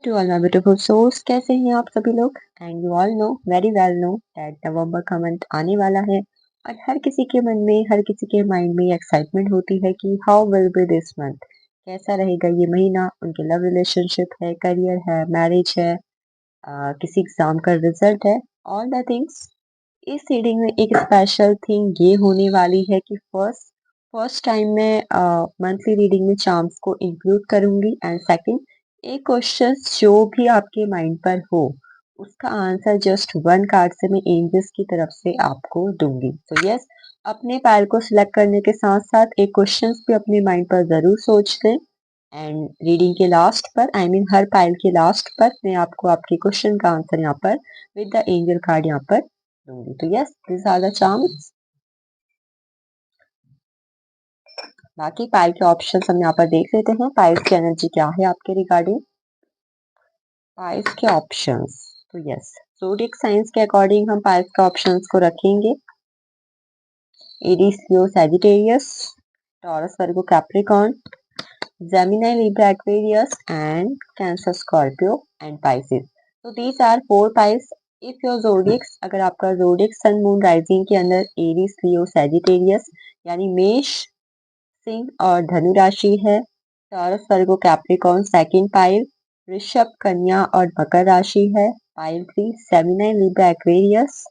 To all my beautiful souls, कैसे हैं आप सभी लोग। And you all know very well know that November का मंथ आने वाला है और हर किसी के मन में, हर किसी के माइंड में एक्साइटमेंट होती है कि how will be this month, कैसा रहेगा ये महीना। उनके लव रिलेशनशिप है, करियर है, मैरिज है, किसी एग्जाम का रिजल्ट है, ऑल द थिंग्स। इस रीडिंग में एक स्पेशल थिंग ये होने वाली है कि फर्स्ट फर्स्ट टाइम मैं मंथली रीडिंग में चार्म्स को इंक्लूड करूंगी। एंड सेकंड, एक क्वेश्चन जो भी आपके माइंड पर हो उसका आंसर जस्ट वन कार्ड से मैं एंजल्स की तरफ से आपको दूंगी। तो यस, अपने पैर को सिलेक्ट करने के साथ साथ एक क्वेश्चन भी अपने माइंड पर जरूर सोच लें। एंड रीडिंग के लास्ट पर, आई मीन हर पाइल के लास्ट पर, मैं आपको आपके क्वेश्चन का आंसर यहाँ पर विद द एंजल कार्ड यहाँ पर दूंगी। तो yes, this are the charms. बाकी पाइल के ऑप्शंस हम यहाँ पर देख लेते हैं, पाइल्स की एनर्जी क्या है आपके रिगार्डिंग। पाइल्स के ऑप्शंस, तो यस, ज़ोडिएक साइंस के अकॉर्डिंग हम पाइल्स के ऑप्शंस को रखेंगे। Aries, Leo, Sagittarius, Taurus, Virgo, Capricorn, Gemini, Libra, Aquarius and Cancer, Scorpio and Pisces. तो these are four piles. If your zodiacs, अगर आपका ज़ोडिएक सन मून राइजिंग के अंदर एरीज, लियो, सैजिटेरियस यानी मेष, सिंह और धनु राशि है, Taurus, Virgo, Capricorn second pile, वृषभ, कन्या और मकर राशि है, पाइल 3 सेमिनाई, लिब्रा, एक्वेरियस,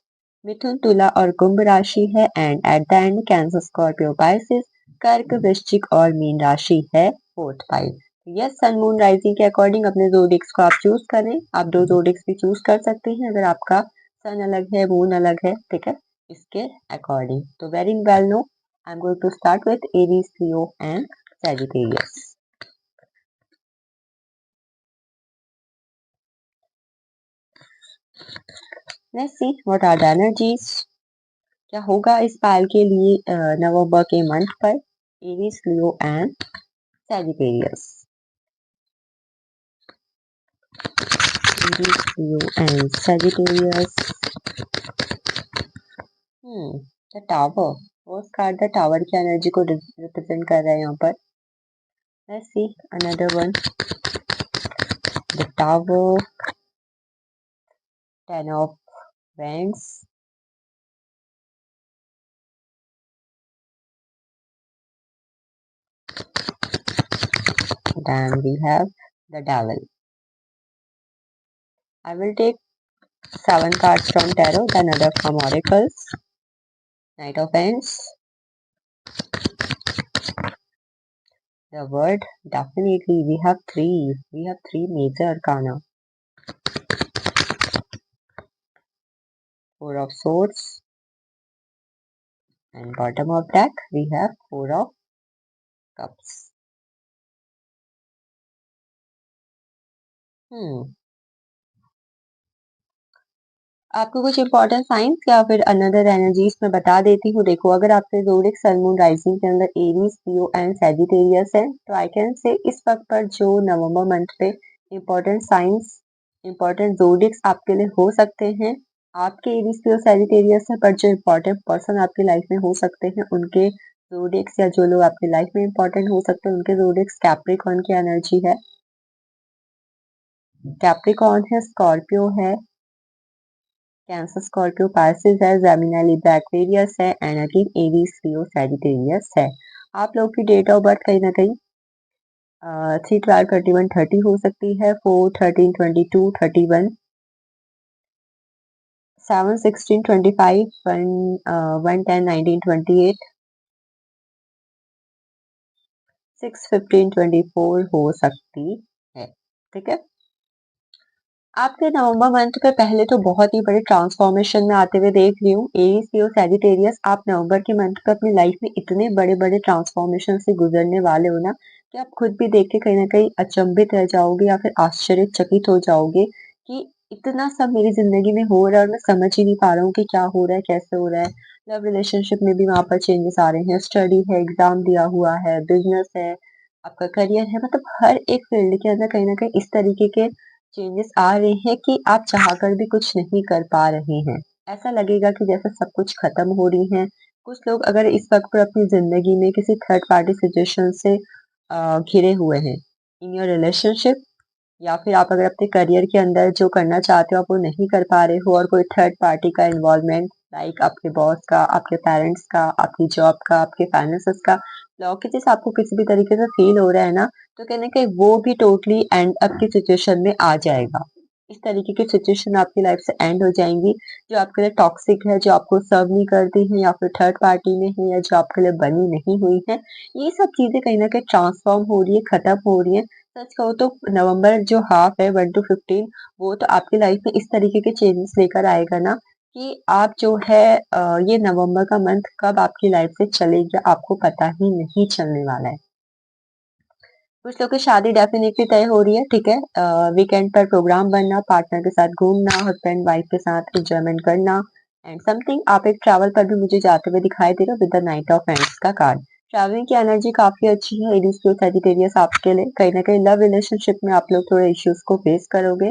मिथुन, तुला और कुंभ राशि है, and at the end Cancer, Scorpio, Pisces, कर्क, वृश्चिक और मीन राशि है fourth pile. Yes, sun moon rising के अकॉर्डिंग अपने जोडिक्स को आप चूज करें। आप दो जोडिक्स भी चूज कर सकते हैं अगर आपका सन अलग है, मून अलग है, ठीक है, इसके अकॉर्डिंग। तो very well no, I'm going to start with Aries, Leo and Sagittarius. Let's see what are the energies. क्या होगा इस पाल के लिए नवंबर के मंथ पर, Aries, Leo and Sagittarius. Aries, Leo and Sagittarius. The tower, first card the tower की energy को represent कर रहा है यहाँ पर। Let's see another one, the tower, ten of wands, then we have the devil. I will take 7 cards from tarot, then other from oracles. Knight of Wands. The word, definitely we have three. We have three major arcana. Four of Swords. And bottom of deck we have Four of Cups. आपको कुछ important science या फिर another energies में बता देती हूँ। देखो, अगर आपके ज़ोडिएक सन मून राइजिंग के अंदर एरीज, लियो एंड सैजिटेरियस है, तो आई कैन से इस वक्त पर जो नवंबर मंथ पे इंपॉर्टेंट साइंस, इंपॉर्टेंट ज़ोडिएक्स आपके लिए हो सकते हैं। आपके एरीज, लियो, सैजिटेरियस है, पर जो इंपॉर्टेंट पर्सन आपकी लाइफ में हो सकते हैं उनके ज़ोडिएक्स, या जो लोग आपकी लाइफ में इंपॉर्टेंट हो सकते हैं उनके ज़ोडिएक्स कैप्रिकॉर्न की एनर्जी है। कैप्रिकॉर्न है, स्कॉर्पियो है, कैंसर, स्कॉर्पियो, पाइसेस है, जेमिनी, लिब्रा, एक्वेरियस है, and again Aries, Leo, Sagittarius है। आप लोग की डेट ऑफ बर्थ कहीं ना कहीं 3, 12, 21, 30 हो सकती है, 4, 13, 22, 31, 7, 16, 25, 1, 10, 19, 28, 6, 15, 24 हो सकती है, ठीक है। आपके नवंबर मंथ पे पहले तो बहुत ही बड़े ट्रांसफॉर्मेशन में आते हुए देख रही हूँ। एरीज, लियो, सैजिटेरियस, आप नवंबर के मंथ पे अपनी लाइफ में इतने बड़े बड़े ट्रांसफॉर्मेशन से गुजरने वाले हो ना कि आप खुद भी देख के कहीं ना कहीं अचंभित रह जाओगे या फिर आश्चर्यचकित हो जाओगे कि इतना सब मेरी जिंदगी में हो रहा है और मैं समझ ही नहीं पा रहा हूँ कि क्या हो रहा है, कैसे हो रहा है। लव रिलेशनशिप में भी वहां पर चेंजेस आ रहे हैं, स्टडी है, एग्जाम दिया हुआ है, बिजनेस है, आपका करियर है, मतलब हर एक फील्ड के अंदर कहीं ना कहीं इस तरीके के चेंजेस आ रहे हैं कि आप चाहकर भी कुछ नहीं कर पा रहे हैं। ऐसा लगेगा कि जैसे सब कुछ खत्म हो रही है। कुछ लोग अगर इस वक्त पर अपनी जिंदगी में किसी थर्ड पार्टी सिचुएशन से घिरे हुए हैं, इन योर रिलेशनशिप या फिर आप अगर अपने करियर के अंदर जो करना चाहते हो आप वो नहीं कर पा रहे हो और कोई थर्ड पार्टी का इन्वॉल्वमेंट लाइक आपके बॉस का, आपके पेरेंट्स का, आपकी जॉब का, आपके फाइनेंसेस का ब्लॉकेजेस आपको किसी भी तरीके से फील हो रहा है ना, तो कहीं ना कहीं वो भी टोटली एंड अप की सिचुएशन में आ जाएगा। इस तरीके की सिचुएशन आपकी लाइफ से एंड हो जाएंगी जो आपके लिए टॉक्सिक है, जो आपको सर्व नहीं करती है या फिर थर्ड पार्टी में है या जो आपके लिए बनी नहीं हुई है। ये सब चीजें कहीं ना कहीं ट्रांसफॉर्म हो रही है, खत्म हो रही है। सच कहो तो नवंबर जो हाफ है 1 to 15 वो तो आपकी लाइफ में इस तरीके के चेंजेस लेकर आएगा ना कि आप जो है ये नवंबर का मंथ कब आपकी लाइफ से चलेगा आपको पता ही नहीं चलने वाला है। कुछ लोग की शादी डेफिनेटली तय हो रही है, ठीक है। वीकेंड पर प्रोग्राम बनना, पार्टनर के साथ घूमना, हस्बैंड वाइफ के साथ एंजॉयमेंट करना एंड समथिंग। आप एक ट्रैवल पर भी मुझे जाते हुए दिखाई दे रहे हो with the night of ends का कार्ड। ट्रैवलिंग की एनर्जी काफी अच्छी है एडीज टू सेजिटेरियस आपके लिए। कहीं ना कहीं लव रिलेशनशिप में आप लोग थोड़े इश्यूज को फेस करोगे।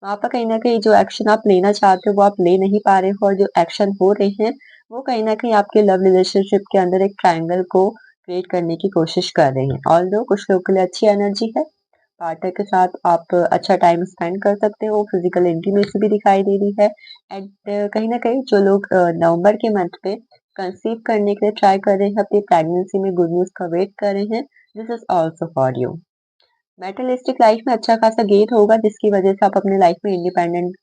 वहां पर कहीं ना कहीं जो एक्शन आप लेना चाहते हो वो आप ले नहीं पा रहे हो और जो एक्शन हो रहे हैं वो कहीं ना कहीं आपके लव रिलेशनशिप के अंदर एक ट्रायंगल को क्रिएट करने की कोशिश कर रहे हैं। ऑल्दो कुछ लोगों के लिए अच्छी एनर्जी है, पार्टनर के साथ आप अच्छा टाइम स्पेंड कर सकते हो, फिजिकल इंटीमेसी भी दिखाई दे रही है। एंड कहीं ना कहीं जो लोग नवंबर के मंथ पे कंसीव करने के लिए ट्राई कर रहे हैं, अपनी प्रेगनेंसी में गुड न्यूज का वेट कर रहे हैं, this is also for you. मेटलिस्टिक life में अच्छा खासा गेन होगा जिसकी वजह से आप अपने लाइफ में इंडिपेंडेंट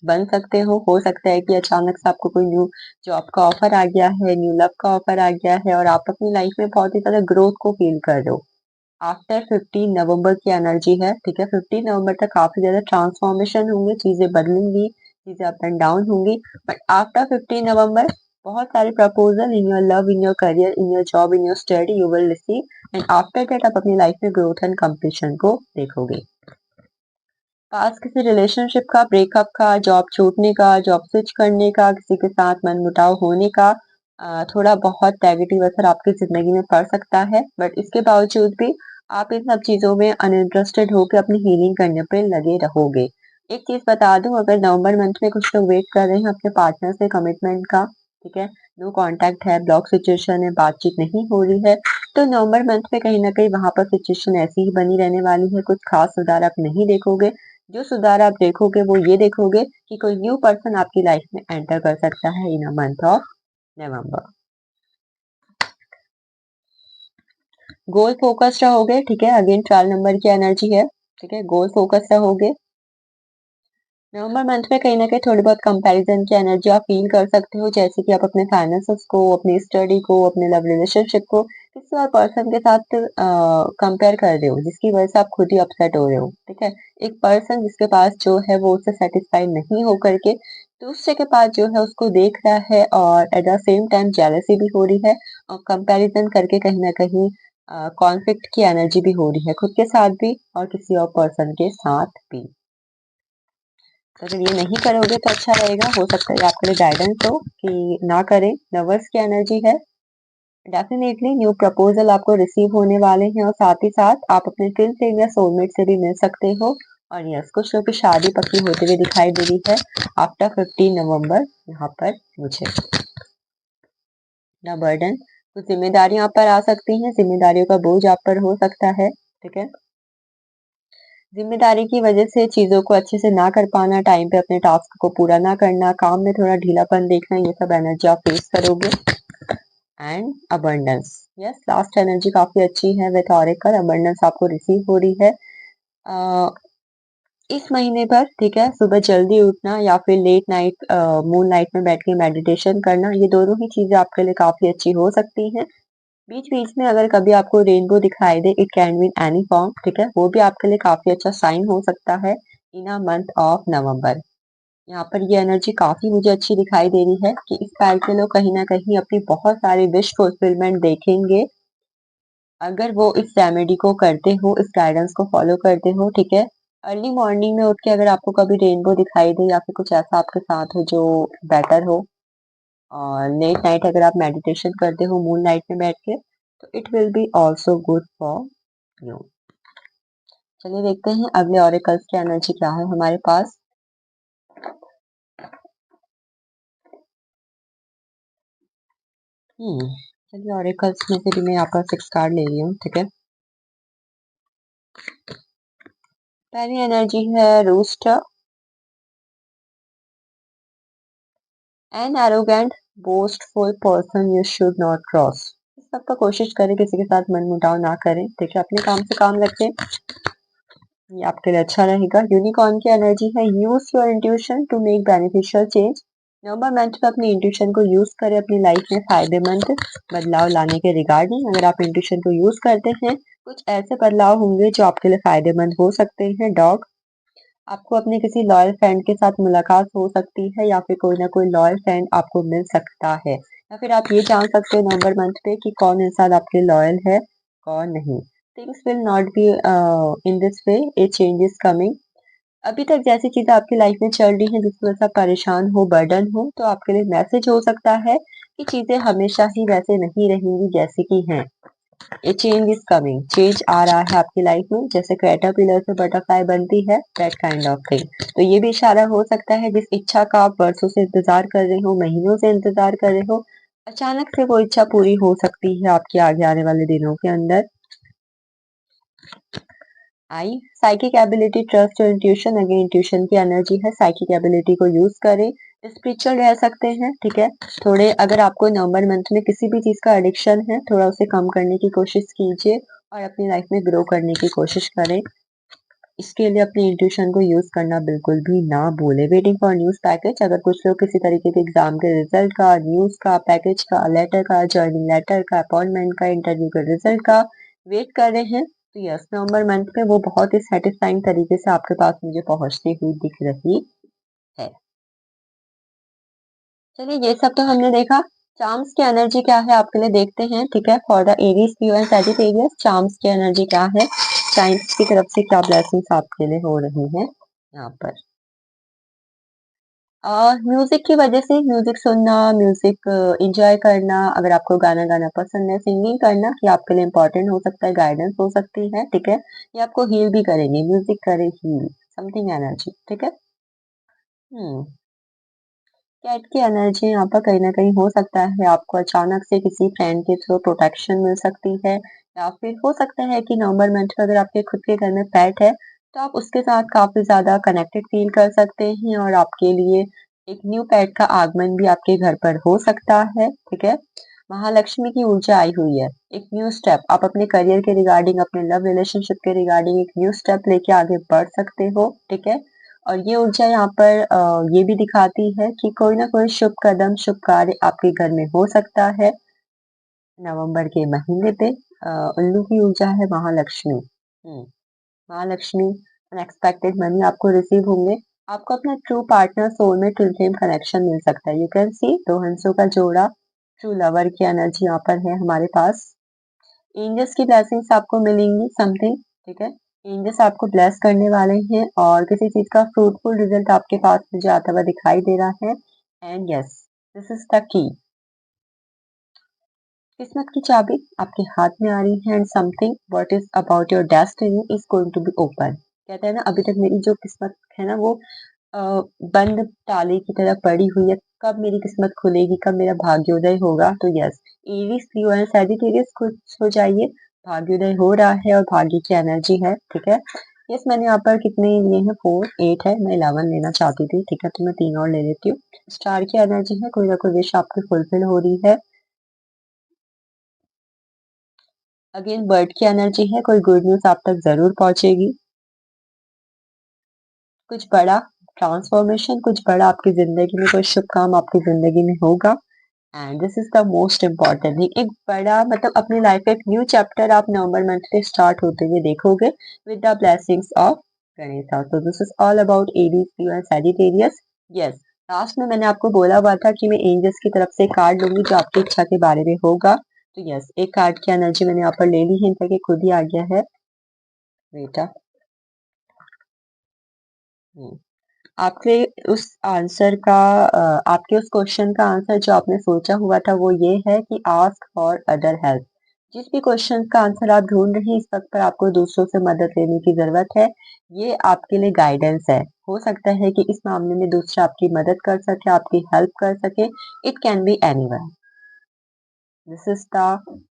बन सकते हो सकता है कि अचानक से आपको कोई न्यू जॉब का ऑफर आ गया है, न्यू लव का ऑफर आ गया है और आप अपनी लाइफ में बहुत ही ज्यादा ग्रोथ को फील कर रहे हो। आफ्टर 15 नवंबर की एनर्जी है, ठीक है। 15 नवंबर तक काफी ज्यादा ट्रांसफॉर्मेशन होंगे, चीजें बदलेंगी, चीजें अप एंड डाउन होंगी। बट आफ्टर 15 नवंबर बहुत सारे proposal in your love, in your career, in your job, in your study you will receive and after that आप अपनी लाइफ में ग्रोथ एंड कंप्लीशन को देखोगे। पास किसी रिलेशनशिप का, ब्रेकअप का, जॉब छूटने का, जॉब स्विच करने का, किसी के साथ मनमुटाव होने का थोड़ा बहुत नेगेटिव असर आपकी जिंदगी में पड़ सकता है। बट इसके बावजूद भी आप इन सब चीजों में अनइंटरेस्टेड होकर अपनी हीलिंग करने पे लगे रहोगे। एक चीज बता दूं, अगर नवंबर मंथ में कुछ लोग वेट कर रहे हैं अपने पार्टनर से कमिटमेंट का, ठीक है, नो कांटेक्ट है, ब्लॉक सिचुएशन है, बातचीत नहीं हो रही है, तो नवंबर मंथ में कहीं ना कहीं वहां पर सिचुएशन ऐसी ही बनी रहने वाली है, कुछ खास सुधार आप नहीं देखोगे। जो सुधार आप देखोगे वो ये देखोगे कि कोई न्यू पर्सन आपकी लाइफ में एंटर कर सकता है in a month of November. Goal focus रहोगे, ठीक है। अगेन 12 नंबर की एनर्जी है, ठीक है। गोल फोकस रहोगे। नवंबर मंथ में कहीं ना कहीं थोड़ी बहुत कंपैरिजन की एनर्जी आप फील कर सकते हो, जैसे कि आप अपने फाइनेंसेस को, अपनी स्टडी को, अपने लव रिलेशनशिप को किसी और पर्सन के साथ कंपेयर कर रहे हो जिसकी वजह से आप खुद ही अपसेट हो रहे हो, ठीक है। एक पर्सन जिसके पास जो है वो उससे सेटिस्फाइड नहीं हो करके दूसरे के पास जो है उसको देख रहा है और at the same time jealousy भी हो रही है और कंपैरिजन करके कहीं ना कहीं कॉन्फ्लिक्ट की एनर्जी भी हो रही है खुद के साथ भी और किसी और पर्सन के साथ भी। तो अगर ये नहीं करोगे तो अच्छा रहेगा, हो सकता है आपके लिए गाइडेंस हो कि ना करें। लवर्स की एनर्जी है, डेफिनेटली न्यू प्रपोजल आपको रिसीव होने वाले हैं और साथ ही साथ आप अपने ट्विन फ्लेम या सोलमेट से भी मिल सकते हो। और यस, कुछ लोग की शादी पक्की होते हुए दिखाई दे रही है आफ्टर 15 नवंबर यहाँ पर मुझे। ना बर्डन, कुछ जिम्मेदारियां आप पर आ सकती हैं, जिम्मेदारियों का बोझ आप पर हो सकता है, ठीक है। जिम्मेदारी की वजह से चीजों को अच्छे से ना कर पाना, टाइम पे अपने टास्क को पूरा ना करना, काम में थोड़ा ढीलापन देखना, ये सब एनर्जी आप फेस करोगे। And abundance, yes, last energy काफी अच्छी है विथ ऑरेकल। अबंडेंस आपको रिसीव हो रही है इस महीने पर, ठीक है। सुबह जल्दी उठना या फिर लेट नाइट मून नाइट में बैठ के मेडिटेशन करना, ये दोनों ही चीजें आपके लिए काफी अच्छी हो सकती हैं। बीच बीच में अगर कभी आपको रेनबो दिखाई दे, it can be in any form, ठीक है, वो भी आपके लिए काफी अच्छा साइन हो सकता है इन अ मंथ ऑफ नवंबर। यहाँ पर ये एनर्जी काफी मुझे अच्छी दिखाई दे रही है कि इस साल के लोग कहीं ना कहीं अपनी बहुत सारी विश फुलफिलमेंट देखेंगे अगर वो इस रेमेडी को करते हो, इस गाइडेंस को फॉलो करते हो, ठीक है। अर्ली मॉर्निंग में उठ के अगर आपको कभी रेनबो दिखाई दे या फिर कुछ ऐसा आपके साथ हो जो बेटर हो, और लेट नाइट अगर आप मेडिटेशन करते हो मून लाइट में बैठ के, तो it will be also good for you. चलिए देखते हैं अगले ऑरिकल्स की एनर्जी क्या है हमारे पास। चलिए ऑरिकल्स में से भी मैं यहाँ पर 6 कार्ड ले रही हूँ, ठीक है। पहली एनर्जी है rooster, an arrogant boastful person you should not cross. इस सब का कोशिश करें किसी के साथ मनमुटाव ना करें, ठीक है, अपने काम से काम रखें, ये आपके लिए अच्छा रहेगा। यूनिकॉर्न की एनर्जी है use your intuition to make beneficial change. Number month में अपनी इंट्यूशन को यूज करें अपनी लाइफ में फायदेमंद बदलाव लाने के रिगार्डिंग। अगर आप इंट्यूशन को यूज करते हैं कुछ ऐसे बदलाव होंगे जो आपके लिए फायदेमंद हो सकते हैं। डॉग, आपको अपने किसी लॉयल फ्रेंड के साथ मुलाकात हो सकती है या फिर कोई ना कोई लॉयल फ्रेंड आपको मिल सकता है, या फिर आप ये जान सकते हो नंबर मंथ पे कि कौन इंसान आपके लॉयल है कौन नहीं। Things will not be in this way, A change is coming. अभी तक जैसी चीजें आपकी लाइफ में चल रही हैं जिसकी वजह से आप परेशान हो, बर्डन हो, तो आपके लिए मैसेज हो सकता है कि चीजें हमेशा ही वैसे नहीं रहेंगी जैसे कि हैं। A change is coming, change आ रहा है आपकी लाइफ में, जैसे कैटरपिलर से बटरफ्लाई बनती है, दैट काइंड ऑफ थिंग। तो ये भी इशारा हो सकता है जिस इच्छा का आप वर्षों से इंतजार कर रहे हो, महीनों से इंतजार कर रहे हो, अचानक से वो इच्छा पूरी हो सकती है आपके आगे आने वाले दिनों के अंदर। आई साइकिक एबिलिटी, ट्रस्ट और इंट्यूशन, अगेन इंट्यूशन की एनर्जी है, साइकिक एबिलिटी को यूज करें, स्पिरिचुअल रह सकते हैं, ठीक है। थोड़े अगर आपको नवंबर मंथ में किसी भी चीज का एडिक्शन है थोड़ा उसे कम करने की कोशिश कीजिए और अपनी लाइफ में ग्रो करने की कोशिश करें। इसके लिए अपनी इंट्यूशन को यूज करना बिल्कुल भी ना भूले। वेटिंग फॉर न्यूज पैकेज, अगर कुछ लोग किसी तरीके के एग्जाम के रिजल्ट का, न्यूज का, पैकेज का, लेटर का, जॉइनिंग लेटर का, अपॉइंटमेंट का, इंटरव्यू के रिजल्ट का वेट कर रहे हैं, तो यस नवंबर मंथ में वो बहुत ही सेटिस्फाइंग तरीके से आपके पास मुझे पहुंचती हुई दिख रही है। चलिए ये सब तो हमने देखा। चार्म्स की एनर्जी क्या है आपके लिए देखते हैं, ठीक है। For the Aries, Leo and Sagittarius, charms की एनर्जी क्या है, साइंस की तरफ से क्या ब्लेसिंग्स आपके लिए हो रही हैं यहाँ पर। म्यूजिक की वजह से, म्यूजिक सुनना, म्यूजिक एंजॉय करना, अगर आपको गाना गाना पसंद है, सिंगिंग करना, ये आपके लिए इंपॉर्टेंट हो सकता है, गाइडेंस हो सकती है, ठीक है। ये आपको हील भी करेंगे, म्यूजिक करे हील, समथिंग एनर्जी, ठीक है। हम्म कैट की एनर्जी यहाँ पर कहीं ना कहीं हो सकता है आपको अचानक से किसी फ्रेंड के थ्रू प्रोटेक्शन मिल सकती है, या फिर हो सकता है कि नवंबर मंथ में अगर आपके खुद के घर में पेट है तो आप उसके साथ काफी ज्यादा कनेक्टेड फील कर सकते हैं और आपके लिए एक न्यू पेट का आगमन भी आपके घर पर हो सकता है, ठीक है। महालक्ष्मी की ऊर्जा आई हुई है, एक न्यू स्टेप आप अपने करियर के रिगार्डिंग, अपने लव रिलेशनशिप के रिगार्डिंग एक न्यू स्टेप लेके आगे बढ़ सकते हो, ठीक है। और ये ऊर्जा यहाँ पर ये भी दिखाती है कि कोई ना कोई शुभ कदम, शुभ कार्य आपके घर में हो सकता है नवंबर के महीने पे। उल्लू की ऊर्जा है महालक्ष्मी। महालक्ष्मी, अनएक्सपेक्टेड मनी आपको रिसीव होंगे। आपको अपना true partner, soulmate, twin flame connection मिल सकता है। यू कैन सी दो हंसों का जोड़ा, ट्रू लवर की एनर्जी यहाँ पर है हमारे पास। एंजल्स की ब्लेसिंग्स आपको मिलेंगी समथिंग, ठीक है। एंजल्स आपको ब्लेस करने वाले हैं और किसी चीज का फ्रूटफुल रिजल्ट आपके पास मुझे आता हुआ दिखाई दे रहा है। And yes, this is the key, किस्मत की चाबी आपके हाथ में आ रही है and something what is about your destiny is going to be open. कहते हैं ना अभी तक मेरी जो किस्मत है ना वो अ, बंद ताले की तरह पड़ी हुई है, कब मेरी किस्मत खुलेगी, कब मेरा भाग्योदय होगा। तो yes, Aries, Leo and Sagittarius खुश हो जाइए, भाग्योदय हो रहा है और भाग्य की एनर्जी है, ठीक है। यस, मैंने यहाँ पर कितने लिए हैं, 4 8 है, मैं 11 लेना चाहती थी, ठीक है, तो मैं 3 और ले लेती हूँ। स्टार की एनर्जी है, कोई ना कोई विश आपकी फुलफिल हो रही है। अगेन बर्ड की एनर्जी है, कोई गुड न्यूज आप तक जरूर पहुंचेगी, कुछ बड़ा ट्रांसफॉर्मेशन, कुछ बड़ा आपकी जिंदगी में, कोई शुभ काम आपकी जिंदगी में होगा। And this is the most important thing, एक बड़ा मतलब अपनी लाइफ का एक न्यू चैप्टर आप नवंबर मंथ पे स्टार्ट होते हुए देखोगे with the blessings of Ganesha. तो this is all about Aries, Leo and Sagittarius. Yes, last में मैंने आपको बोला हुआ था कि मैं एंजल्स की तरफ से कार्ड लूंगी जो आपकी इच्छा के बारे में होगा। तो यस, एक कार्ड की एनर्जी मैंने यहाँ पर ले ली है, इनका कि खुद ही आ गया है बेटा। हम्म, आपके उस आंसर का आपके उस क्वेश्चन का आंसर जो आपने सोचा हुआ था वो ये है कि आस्क फॉर अदर हेल्प। जिस भी क्वेश्चन का आंसर आप ढूंढ रहे हैं इस वक्त पर आपको दूसरों से मदद लेने की जरूरत है, ये आपके लिए गाइडेंस है। हो सकता है कि इस मामले में दूसरा आपकी मदद कर सके, आपकी हेल्प कर सके, it can B anyone. This is the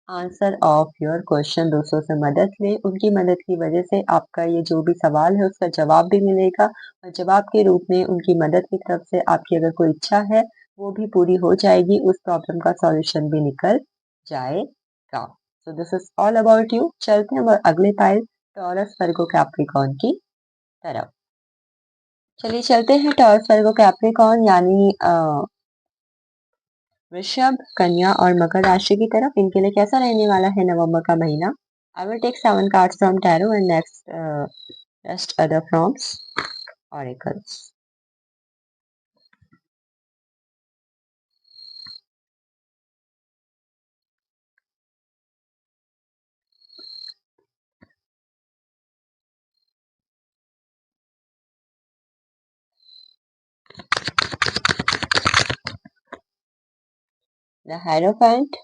answer of your question. दूसरों से मदद ले, उनकी मदद की वजह से आपका ये जो भी सवाल है उसका जवाब भी मिलेगा और जवाब के रूप में उनकी मदद की तरफ से आपकी अगर कोई इच्छा है वो भी पूरी हो जाएगी, उस प्रॉब्लम का सॉल्यूशन भी निकल जाएगा। सो this is all about you. चलते हैं अगले पाइल टॉरस वर्गो कैप्रिकॉर्न की तरफ। चलिए चलते हैं टॉरस वर्गो कैप्रिकॉर्न यानी वृषभ, कन्या और मकर राशि की तरफ। इनके लिए कैसा रहने वाला है नवंबर का महीना। I will take 7 cards from tarot and next rest other from oracles. The Hierophant,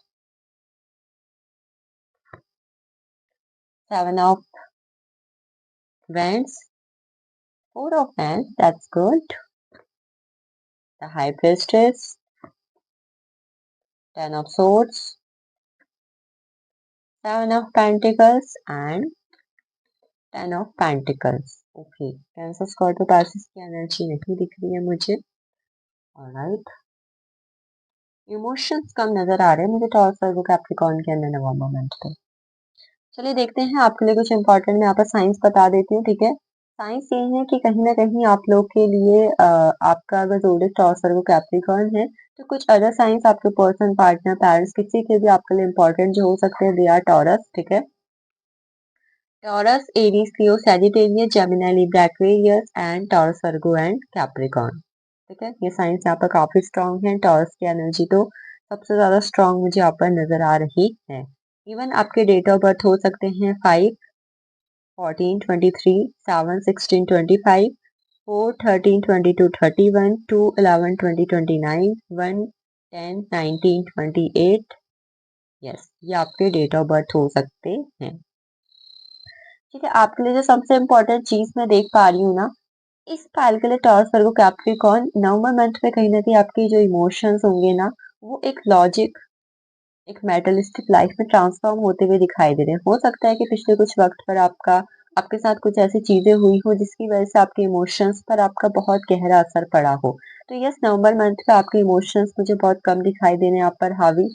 7 of Wands, 4 of Wands, that's good. The High Priestess, 10 of Swords, 7 of Pentacles and 10 of Pentacles. Okay, Cancer, Scorpio, Pisces की energy नहीं दिख रही है मुझे। Alright, emotions कम नजर आ रहे हैं मुझे टॉरस वर्गो कैप्रिकॉर्न के अंदर नवंबर मंथ पे। चलिए देखते हैं आपके लिए कुछ इंपॉर्टेंट मैं यहाँ पर साइंस बता देती हूँ, ठीक है। साइंस ये है कि कहीं ना कहीं आप लोग के लिए आपका अगर जोडिक टॉरस वर्गो कैप्रिकॉर्न है तो कुछ अदर साइंस आपके पर्सन, पार्टनर, पेरेंट्स किसी के भी आपके लिए इंपॉर्टेंट जो हो सकते हैं, दे आर टॉरस, ठीक है। Taurus, Aries, Leo, Sagittarius, Gemini, Libra, Aquarius and Taurus Virgo and Capricorn, ठीक है। ये साइंस यहाँ पर काफी स्ट्रांग है। टॉरस की एनर्जी तो सबसे ज्यादा स्ट्रांग मुझे यहाँ पर नजर आ रही है। इवन आपके डेट ऑफ बर्थ हो सकते हैं 5, 14, 23, 7, 16, 25, 4, 13, 22, 31, 2, 11, 20, 29, 1, 10, 19, 28। यस, ये आपके डेट ऑफ बर्थ हो सकते हैं, ठीक है। आपके लिए जो सबसे इम्पोर्टेंट चीज मैं देख पा रही हूँ ना, इस पायल के लिए टॉरस वर्गो कैप्रिकॉर्न नवंबर मंथ में कहीं ना कहीं आपके जो इमोशंस होंगे ना वो एक लॉजिक, एक मेटलिस्टिक लाइफ में ट्रांसफॉर्म होते हुए दिखाई दे रहे हैं। हो सकता है कि पिछले कुछ वक्त पर आपके साथ कुछ ऐसी चीजें हुई हो जिसकी वजह से आपके इमोशंस पर आपका बहुत गहरा असर पड़ा हो। तो यस, नवंबर मंथ पे आपके इमोशंस मुझे बहुत कम दिखाई दे रहे हैं यहाँ पर हावी,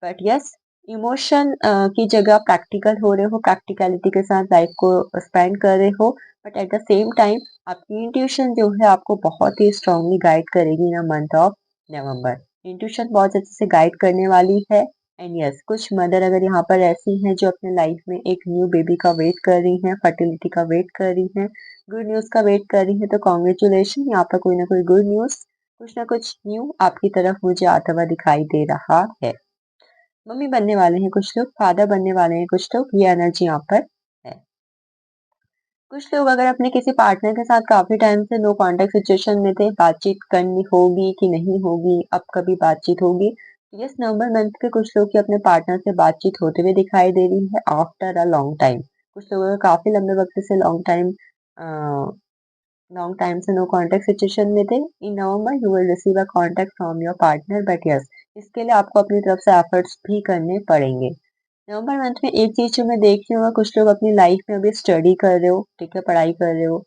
बट यस, इमोशन की जगह प्रैक्टिकल हो रहे हो, प्रैक्टिकलिटी के साथ लाइफ को स्पेंड कर रहे हो, but at the same time आपकी इंट्यूशन जो है आपको बहुत ही स्ट्रांगली गाइड करेगी ना मंथ ऑफ नवंबर। इंट्यूशन बहुत अच्छे से गाइड करने वाली है। एंड यस, कुछ मदर अगर यहाँ पर ऐसी हैं जो अपने लाइफ में एक न्यू बेबी का वेट कर रही हैं, फर्टिलिटी का वेट कर रही हैं, गुड न्यूज का वेट कर रही हैं, तो कॉन्ग्रेचुलेशन, यहाँ पर कोई ना कोई गुड न्यूज, कुछ ना कुछ न्यू आपकी तरफ मुझे आता हुआ दिखाई दे रहा है। मम्मी बनने वाले हैं कुछ लोग, फादर बनने वाले हैं कुछ लोग, ये एनर्जी यहाँ पर है। कुछ लोग अगर अपने किसी पार्टनर के साथ काफी टाइम से नो कांटेक्ट सिचुएशन में थे, बातचीत करनी होगी कि नहीं होगी, अब कभी बातचीत होगी। यस, नवंबर मंथ के कुछ लोग की अपने पार्टनर से बातचीत होते हुए दिखाई दे रही है आफ्टर अ लॉन्ग टाइम। कुछ लोग अगर काफी लंबे वक्त से लॉन्ग टाइम से नो कांटेक्ट सिचुएशन में थे, in November you will receive a contact from your partner, but yes, इसके लिए आपको अपनी तरफ से एफर्ट्स भी करने पड़ेंगे। नवंबर मंथ में एक चीज जो मैं देख रही हूँ, कुछ लोग अपनी लाइफ में अभी स्टडी कर रहे हो, ठीक है, पढ़ाई कर रहे हो,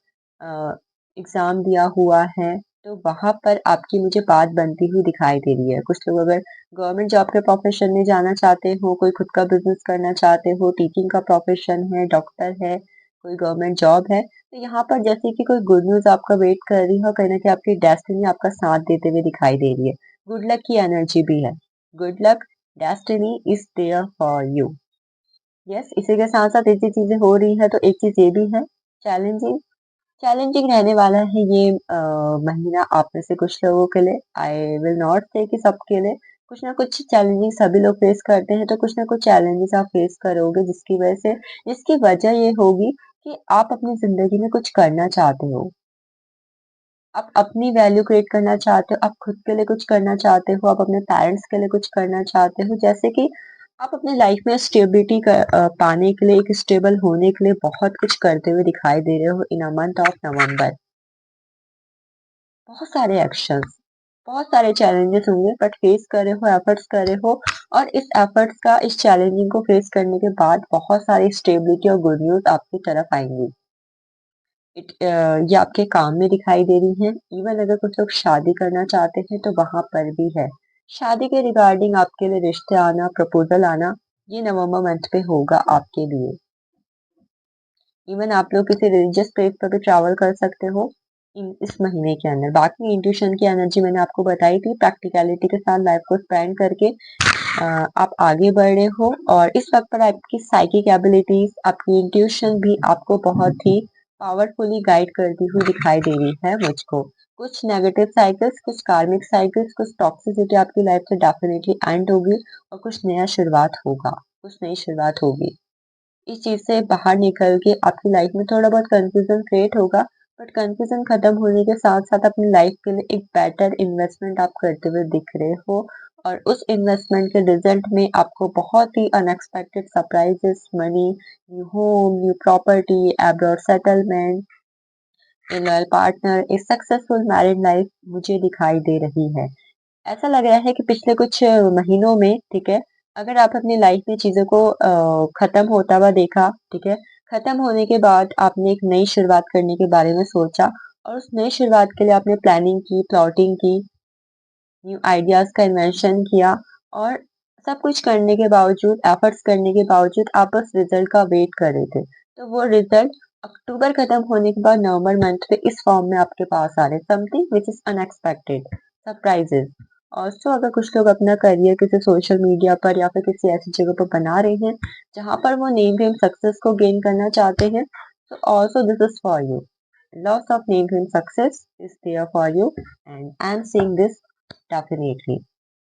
एग्जाम दिया हुआ है, तो वहां पर आपकी मुझे बात बनती हुई दिखाई दे रही है। कुछ लोग अगर गवर्नमेंट जॉब के प्रोफेशन में जाना चाहते हो, कोई खुद का बिजनेस करना चाहते हो, टीचिंग का प्रोफेशन है, डॉक्टर है, कोई गवर्नमेंट जॉब है, तो यहाँ पर जैसे कि कोई गुड न्यूज आपका वेट कर रही है, कहीं ना कहीं आपकी डेस्टिनी आपका साथ देते हुए दिखाई दे रही है। गुड लक की एनर्जी भी है। Good luck, destiny is there for you. Yes, इसी के साथ साथ ऐसी चीजें हो रही है तो एक चीज ये भी है, चैलेंजिंग, चैलेंजिंग रहने वाला है ये महीना आप में से कुछ लोगों के लिए। आई विल नॉट से कि सबके लिए, कुछ ना कुछ चैलेंजिंग सभी लोग फेस करते हैं, तो कुछ ना कुछ चैलेंजेस आप फेस करोगे जिसकी वजह ये होगी कि आप अपनी जिंदगी में कुछ करना चाहते हो, आप अपनी वैल्यू क्रिएट करना चाहते हो, आप खुद के लिए कुछ करना चाहते हो, आप अपने पेरेंट्स के लिए कुछ करना चाहते हो, जैसे कि आप अपनी लाइफ में स्टेबिलिटी पाने के लिए, एक स्टेबल होने के लिए बहुत कुछ करते हुए दिखाई दे रहे हो इन अ मंथ ऑफ नवंबर। बहुत सारे एक्शंस, बहुत सारे चैलेंजेस होंगे बट फेस कर रहे हो, एफर्ट्स कर रहे हो और इस एफर्ट्स का, इस चैलेंजिंग को फेस करने के बाद बहुत सारी स्टेबिलिटी और गुड न्यूज आपकी तरफ आएंगी। ये आपके काम में दिखाई दे रही हैं। इवन अगर कुछ लोग शादी करना चाहते हैं तो वहां पर भी है। शादी के रिगार्डिंग आपके लिए रिश्ते आना, प्रपोजल आना, ये नवंबर मंथ पे होगा आपके लिए। इवन आप लोग किसी रिलीजियस प्लेस पर भी ट्रैवल कर सकते हो इस महीने के अंदर। बाकी इंट्यूशन की एनर्जी मैंने आपको बताई थी, प्रैक्टिकलिटी के साथ लाइफ को स्पेंड करके आप आगे बढ़ रहे हो और इस वक्त पर आपकी साइकिक एबिलिटीज, आपकी इंट्यूशन भी आपको बहुत ही पावरफुली गाइड करती हुई दिखाई दे रही है मुझको। कुछ नेगेटिव साइकिल्स, कुछ कार्मिक साइकिल्स, कुछ टॉक्सिसिटी आपकी लाइफ से डेफिनेटली एंड होगी और कुछ नया शुरुआत होगा, कुछ नई शुरुआत होगी। इस चीज से बाहर निकल के आपकी लाइफ में थोड़ा बहुत कंफ्यूजन क्रिएट होगा, बट कंफ्यूजन खत्म होने के साथ साथ अपनी लाइफ के लिए एक बेटर इन्वेस्टमेंट आप करते हुए दिख रहे हो और उस इन्वेस्टमेंट के रिजल्ट में आपको बहुत ही unexpected surprises, money, new home, new property, abroad settlement, a loyal partner, a successful married life मुझे दिखाई दे रही है। ऐसा लग रहा है कि पिछले कुछ महीनों में, ठीक है, अगर आप अपनी लाइफ में चीजों को खत्म होता हुआ देखा, ठीक है, खत्म होने के बाद आपने एक नई शुरुआत करने के बारे में सोचा और उस नई शुरुआत के लिए आपने प्लानिंग की, प्लॉटिंग की, न्यू आइडियाज का इन्वेंशन किया और सब कुछ करने के बावजूद, एफर्ट्स करने के बावजूद आप बस रिजल्ट का वेट कर रहे थे। तो वो रिजल्ट अक्टूबर खत्म होने के बाद नवंबर मंथ पे इस फॉर्म में आपके पास आ रहे, something which is unexpected, surprises. और सो अगर कुछ लोग अपना करियर किसी सोशल मीडिया पर या फिर किसी ऐसी जगह पर बना रहे हैं जहां पर वो नेम फेम सक्सेस को गेन करना चाहते हैं, तो also this is for you. Lots of name fame success is there for you and I'm seeing this definitely.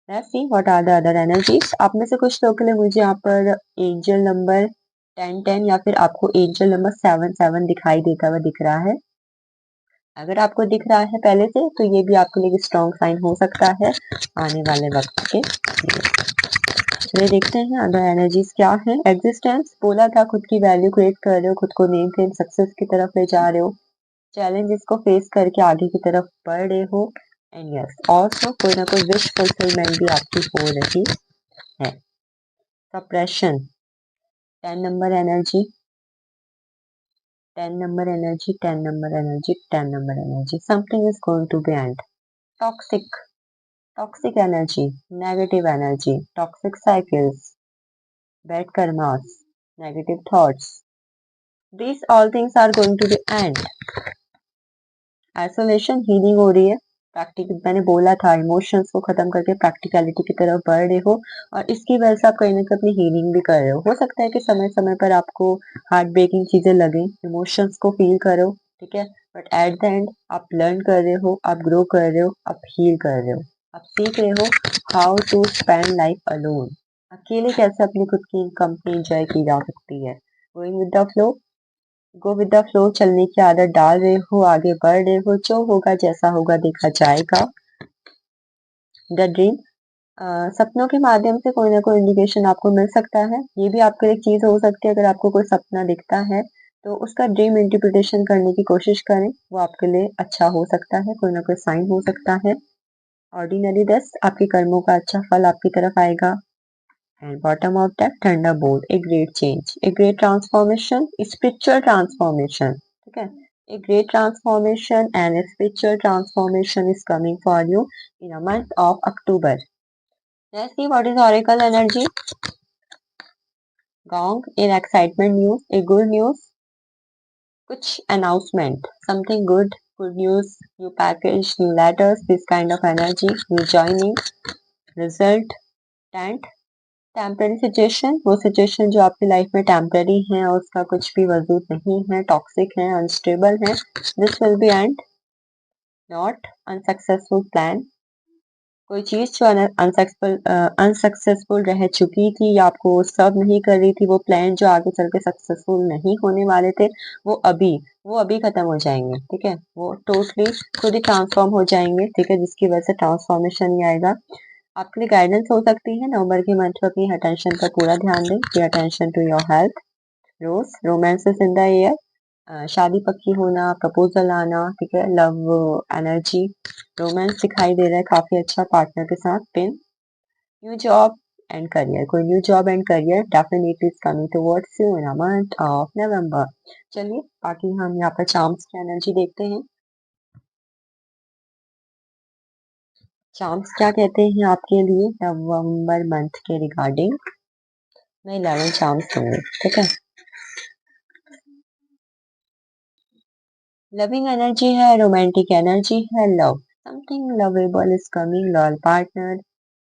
Let's see what are the other energies. आप में से कुछ लोगों के लिए मुझे यहाँ पर एंजल नंबर 1010 या फिर आपको एंजल नंबर 77 दिखाई देता हुआ दिख रहा है। अगर आपको दिख रहा है पहले से तो ये भी आपके लिए स्ट्रॉन्ग साइन हो सकता है आने वाले वक्त के लिए। चलिए देखते हैं अदर एनर्जीज क्या है। एग्जिस्टेंस बोला था, खुद की वैल्यू क्रिएट कर रहे हो, खुद को नेम फेम सक्सेस की तरफ ले जा रहे हो, चैलेंजेस को फेस करके आगे की तरफ बढ़ रहे हो एंड यस ऑल्सो कोई ना कोई विश फुलफिलमेंट भी आपकी हो रही है। Suppression 10 number energy, 10 number energy, 10 number energy, 10 number energy, something is going to be end. Toxic, toxic energy, negative energy, toxic cycles, bad karmas, negative thoughts, these all things are going to be end। Isolation, healing हो रही है। Practical मैंने बोला था, emotions को खत्म करके practicality की तरफ बढ़ रहे हो और इसकी वजह से आप कहीं ना कहीं अपनी हीलिंग भी कर रहे हो सकता है कि समय समय पर आपको हार्ट ब्रेकिंग चीजें लगे, इमोशंस को फील करो, ठीक है, बट एट द एंड आप लर्न कर रहे हो, आप ग्रो कर रहे हो, आप हील कर रहे हो, आप सीख रहे हो how to spend life alone. अकेले कैसे अपनी खुद की कंपनी एंजॉय की जा सकती है। Going with the flow, go with the flow, चलने की आदत डाल रहे हो, आगे बढ़ रहे हो, जो होगा जैसा होगा देखा जाएगा। द ड्रीम, सपनों के माध्यम से कोई ना कोई इंडिकेशन आपको मिल सकता है। ये भी आपके लिए एक चीज हो सकती है, अगर आपको कोई सपना दिखता है तो उसका ड्रीम इंटरप्रिटेशन करने की कोशिश करें, वो आपके लिए अच्छा हो सकता है, कोई ना कोई साइन हो सकता है। ऑर्डिनरी दस, आपके कर्मों का अच्छा फल आपकी तरफ आएगा। And bottom of that, thunderbolt, a great change, a great transformation, a spiritual transformation, ठीक है, a great transformation and a spiritual transformation is coming for you in a month of October. Let's see what is oracle energy. Gong, an excitement news, a good news, कुछ announcement, something good, good news, new package, new letters, this kind of energy, new joining, result, tent, temporary situation, वो situation जो आपकी life में temporary है और उसका कुछ भी वजूद नहीं है, टॉक्सिक है, अनस्टेबल है, this will be and. Not unsuccessful plan, कोई चीज जो अनसक्सेसफुल रह चुकी थी या आपको सर्व नहीं कर रही थी, वो प्लान जो आगे चल के सक्सेसफुल नहीं होने वाले थे, वो अभी खत्म हो जाएंगे, ठीक है, वो टोटली खुद ही ट्रांसफॉर्म हो जाएंगे, ठीक है, जिसकी वजह से ट्रांसफॉर्मेशन ही आएगा। आपके लिए गाइडेंस हो सकती है नवंबर के मंथ में, अपनी अटेंशन का पूरा ध्यान दें, pay attention to your health. Rose, romance is in the air, शादी पक्की होना, प्रपोजल आना, ठीक है, लव एनर्जी, रोमांस दिखाई दे रहा है काफी अच्छा पार्टनर के साथ। पिन, न्यू जॉब एंड करियर, कोई new job and career definitely is coming towards you in a month of November. चलिए बाकी हम यहाँ पर चार्म्स की एनर्जी देखते हैं। चार्म्स क्या कहते हैं आपके लिए नवंबर मंथ के रिगार्डिंग? मैं 11 चार्म्स दूंगी, ठीक है। लविंग एनर्जी है, रोमांटिक एनर्जी है, love, something lovable is coming, loyal partner,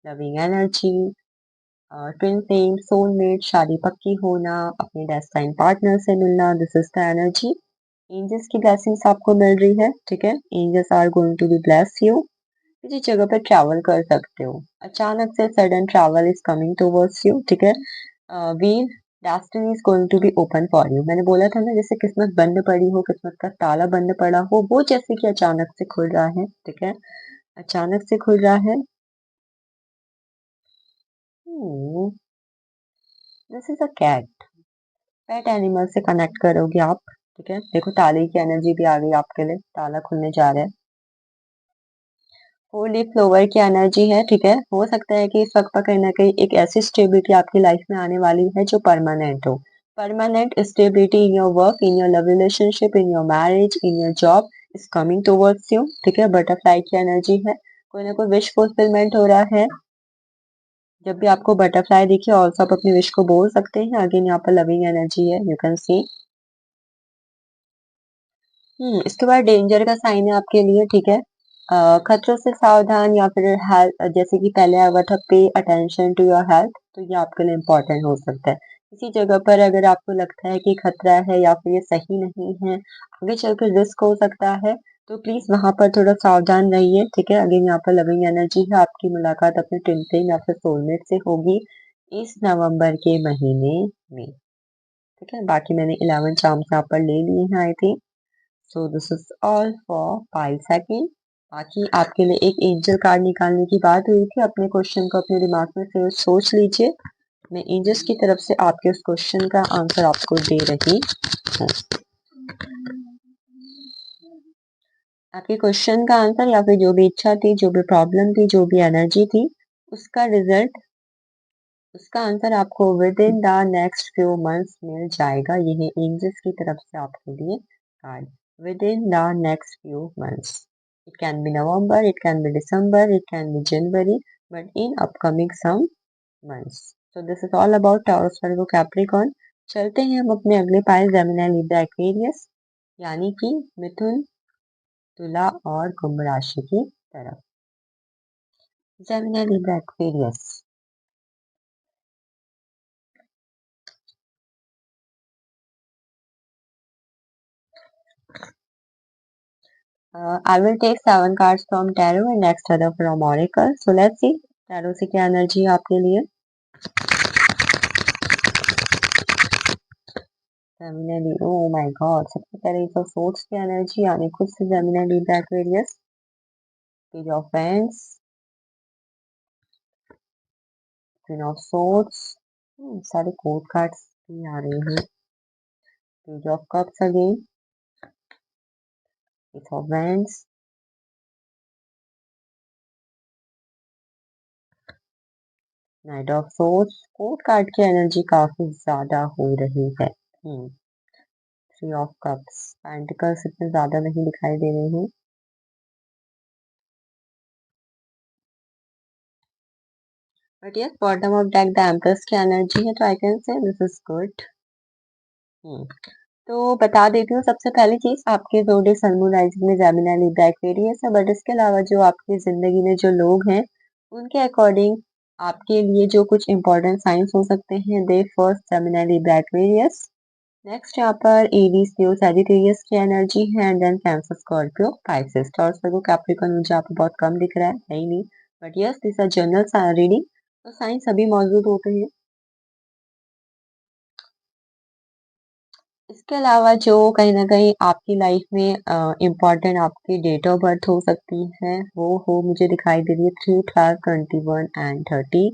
loving energy, twin flame, soulmate, शादी पक्की होना, अपने डेस्टाइन पार्टनर से मिलना, this is the energy. Angels की ब्लेसिंग्स आपको मिल रही है, ठीक है। Angels are going to be bless you. किसी जगह पर ट्रैवल कर सकते हो, अचानक से sudden travel is coming towards you, ठीक है। Wheel, destiny is going to be open for you. मैंने बोला था ना, जैसे किस्मत बंद पड़ी हो, किस्मत का ताला बंद पड़ा हो, वो जैसे कि अचानक से खुल रहा है, ठीक है, अचानक से खुल रहा है। This is a cat, pet animal से कनेक्ट करोगे आप, ठीक है। देखो ताले की एनर्जी भी आ गई आपके लिए, ताला खुलने जा रहा है। फोर लीफ फ्लोवर की एनर्जी है, ठीक है। हो सकता है कि इस वक्त पर कहीं ना कहीं एक ऐसी स्टेबिलिटी आपकी लाइफ में आने वाली है जो परमानेंट हो। Permanent stability in your work, in your love relationship, in your marriage, in your job is coming towards you, ठीक है। बटरफ्लाई की एनर्जी है, कोई ना कोई विश फुलफिलमेंट हो रहा है। जब भी आपको बटरफ्लाई दिखे ऑल्सो आप अपनी विश को बोल सकते हैं। अगेन यहाँ पर लविंग एनर्जी है, यू कैन सी। इसके बाद डेंजर का साइन है आपके लिए, ठीक है। खतरों से सावधान, या फिर हेल्थ, जैसे कि पहले आया हुआ था पे अटेंशन टू योर हेल्थ, तो ये आपके लिए इम्पोर्टेंट हो सकता है। किसी जगह पर अगर आपको लगता है कि खतरा है या फिर ये सही नहीं है, आगे चलकर रिस्क हो सकता है, तो प्लीज वहां पर थोड़ा सावधान रहिए, ठीक है। अगेन यहाँ पर लविंग एनर्जी है, आपकी मुलाकात अपने ट्विन फ्लेम या फिर सोलमेट से होगी इस नवंबर के महीने में, ठीक है। बाकी मैंने 11 चार्म्स यहाँ पर ले लिए हैं, I think. So this is all for 5 second. बाकी आपके लिए एक एंजल कार्ड निकालने की बात हुई थी, अपने क्वेश्चन को अपने दिमाग में फिर सोच लीजिए। मैं एंजल्स की तरफ से आपके उस क्वेश्चन का आंसर आपको दे रही हूँ। आपके क्वेश्चन का आंसर या फिर जो भी इच्छा थी, जो भी प्रॉब्लम थी, जो भी एनर्जी थी, उसका रिजल्ट, उसका आंसर आपको within the next few months मिल जाएगा। ये है एंजल्स की तरफ से आपके लिए card, within the next few months. It can be November, it can be December, it can be January, but in upcoming some months. So this is all about Taurus, Virgo, Capricorn. चलते हैं हम अपने अगले pile Gemini, Libra, Aquarius, यानी कि मिथुन, तुला और कुंभ राशि की तरफ। Gemini, Libra, Aquarius. I will take 7 cards from tarot and next other from oracle. So let's see tarot से क्या एनर्जी है आपके लिए। जेमिनी, ओह माय गॉड, सबसे पहले तो सोर्स की एनर्जी यानी खुद से Gemini, Libra, Aquarius, page of pens, queen of swords, सारे कोर्ट कार्ड्स भी आ रहे हैं, page of cups again, ace of wands, knight of swords. Court card की एनर्जी काफी ज्यादा हो रही है। थ्री ऑफ कप्स, पेंटिकल्स इतने ज्यादा नहीं दिखाई दे रहे हैं, but yes bottom of deck the empress की एनर्जी है, तो I can say this is good. तो बता देती हूँ सबसे पहली चीज, आपके जोड़े सन मून राइजिंग में जेमिनी, लिब्रा, एक्वेरियस है, बट इसके अलावा जो आपकी जिंदगी में जो लोग हैं उनके अकॉर्डिंग आपके लिए जो कुछ इंपॉर्टेंट साइंस हो सकते हैं, the first Gemini, Libra, Aquarius, next यहाँ पर एरीज, लियो, सैजिटेरियस की एनर्जी है, and then Cancer, Scorpio, Pisces, Taurus, Virgo, Capricorn मुझे यहाँ पे बहुत कम दिख रहा है ही नहीं, but yes this are general reading, तो साइंस सभी मौजूद होते हैं। इसके अलावा जो कहीं न कहीं आपकी लाइफ में इम्पोर्टेंट आपकी डेट ऑफ बर्थ हो सकती है, वो हो मुझे दिखाई दे रही है 3, 12, 21 एंड 30,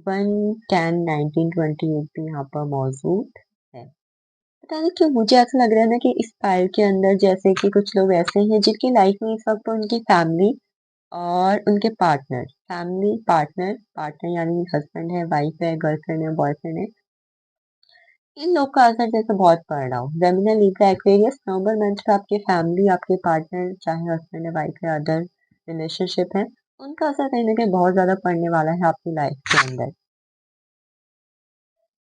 1, 10, 19, 28 भी यहाँ पर मौजूद है। पता नहीं क्यों मुझे ऐसा लग रहा है ना कि इस पाइल के अंदर जैसे कि कुछ लोग ऐसे हैं जिनकी लाइफ में इस वक्त उनकी फैमिली और उनके पार्टनर, फैमिली पार्टनर, पार्टनर यानी हस्बैंड है, वाइफ है, गर्लफ्रेंड है, बॉयफ्रेंड है, इन लोग का असर जैसे बहुत पड़ रहा हो। जेमिनी, लिब्रा, एक्वेरियस, नवंबर मंथ पे आपके फैमिली, आपके पार्टनर, चाहे हस्बैंड है, वाइफ है, अदर रिलेशनशिप है, उनका असर कहीं ना कहीं बहुत ज्यादा पड़ने वाला है आपकी लाइफ के अंदर।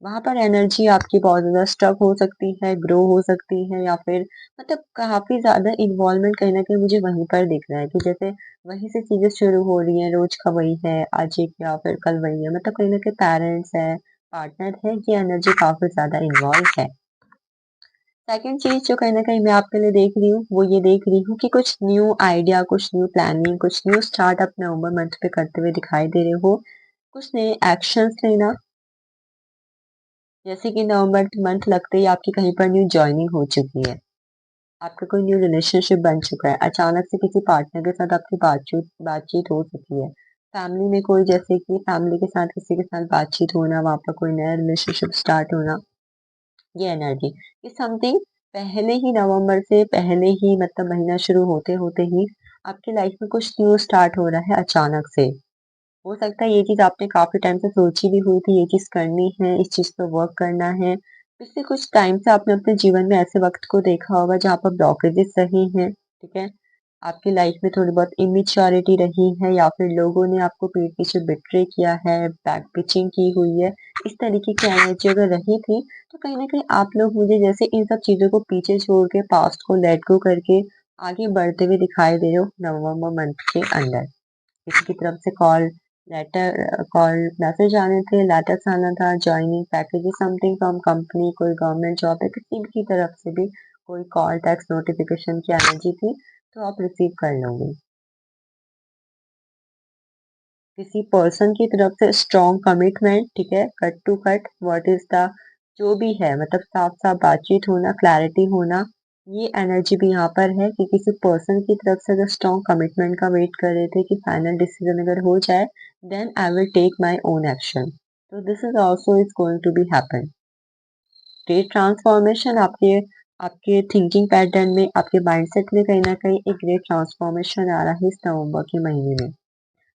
वहां पर एनर्जी आपकी बहुत ज्यादा स्टक हो सकती है, ग्रो हो सकती है, या फिर मतलब काफी ज्यादा इन्वॉल्वमेंट कहीं ना कहीं मुझे वहीं पर दिख रहा है कि जैसे वहीं से चीजें शुरू हो रही हैं, रोज का वही है, आज एक या फिर कल वही है, मतलब कहीं ना कहीं पेरेंट्स है, पार्टनर है, ये एनर्जी काफी ज्यादा इन्वॉल्व है। सेकंड चीज जो कहीं ना कहीं मैं आपके लिए देख रही हूँ वो ये देख रही हूँ कि कुछ न्यू आइडिया, कुछ न्यू प्लानिंग, कुछ न्यू स्टार्ट आप नवंबर मंथ पे करते हुए दिखाई दे रहे हो। कुछ नए एक्शंस लेना, जैसे कि नवंबर मंथ लगते ही आपकी कहीं पर न्यू जॉइनिंग हो चुकी है, आपका कोई न्यू रिलेशनशिप बन चुका है, अचानक से किसी पार्टनर के साथ आपकी बातचीत बातचीत हो चुकी है, फैमिली में कोई जैसे कि फैमिली के साथ किसी के साथ बातचीत होना, वहां पर कोई नया रिलेशनशिप स्टार्ट होना, ये एनर्जी, ये समथिंग पहले ही नवंबर से पहले ही, मतलब महीना शुरू होते होते ही आपकी लाइफ में कुछ न्यू स्टार्ट हो रहा है अचानक से। हो सकता है ये चीज आपने काफी टाइम से सोची भी हुई थी, ये चीज करनी है, इस चीज पे वर्क करना है। पिछले कुछ टाइम से आपने अपने जीवन में ऐसे वक्त को देखा होगा जहाँ पर ब्लॉकेजेस रही हैं, ठीक है, आपकी लाइफ में थोड़ी बहुत इमेच्योरिटी रही है, या फिर लोगों ने आपको पीठ पीछे बिट्रे किया है, बैक पिचिंग की हुई है, इस तरीके की एनर्जी अगर रही थी, तो कहीं ना कहीं आप लोग मुझे जैसे इन सब चीजों को पीछे छोड़ के, पास्ट को लेट गो करके आगे बढ़ते हुए दिखाई दे रहे हो नवंबर मंथ के अंदर। किसी की तरफ से कॉल मैसेज आने थे, लेटर्स आना था, joining package, something from company, कोई गवर्नमेंट जॉब है, किसी की तरफ से भी कोई कॉल, टैक्स, नोटिफिकेशन की एनर्जी थी, तो आप रिसीव कर लोगे। किसी पर्सन की तरफ से स्ट्रॉन्ग कमिटमेंट, ठीक है, cut to cut, what is the, जो भी है, मतलब साफ साफ बातचीत होना, क्लैरिटी होना, ये एनर्जी भी यहाँ पर है कि किसी पर्सन की तरफ से अगर स्ट्रॉन्ग कमिटमेंट का वेट कर रहे थे कि फाइनल डिसीजन अगर हो जाए, then I will take my own action, तो this is also is going to be happen. Great transformation आपके आपके थिंकिंग पैटर्न में, आपके माइंडसेट में कहीं ना कहीं एक ग्रेट ट्रांसफॉर्मेशन आ रहा है इस नवंबर के महीने में।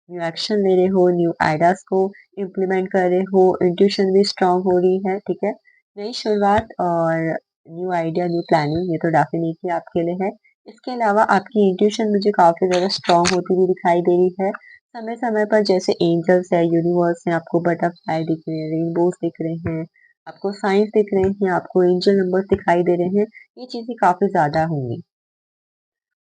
न्यू एक्शन ले रहे हो, न्यू आइडियाज को इम्प्लीमेंट कर रहे हो, इंट्यूशन भी स्ट्रांग हो रही है, ठीक है, नई शुरुआत और न्यू आइडिया, न्यू प्लानिंग, ये तो डेफिनेटली आपके लिए है। इसके अलावा आपकी इंट्यूशन मुझे काफी ज्यादा स्ट्रांग होती हुई दिखाई दे रही है। समय समय पर जैसे एंजल्स है, यूनिवर्स है, आपको बटरफ्लाई दिख रहे हैं, रेनबोज दिख रहे हैं, आपको साइंस दिख रहे हैं, आपको एंजल नंबर दिखाई दे रहे हैं, ये चीजें काफी ज्यादा होंगी।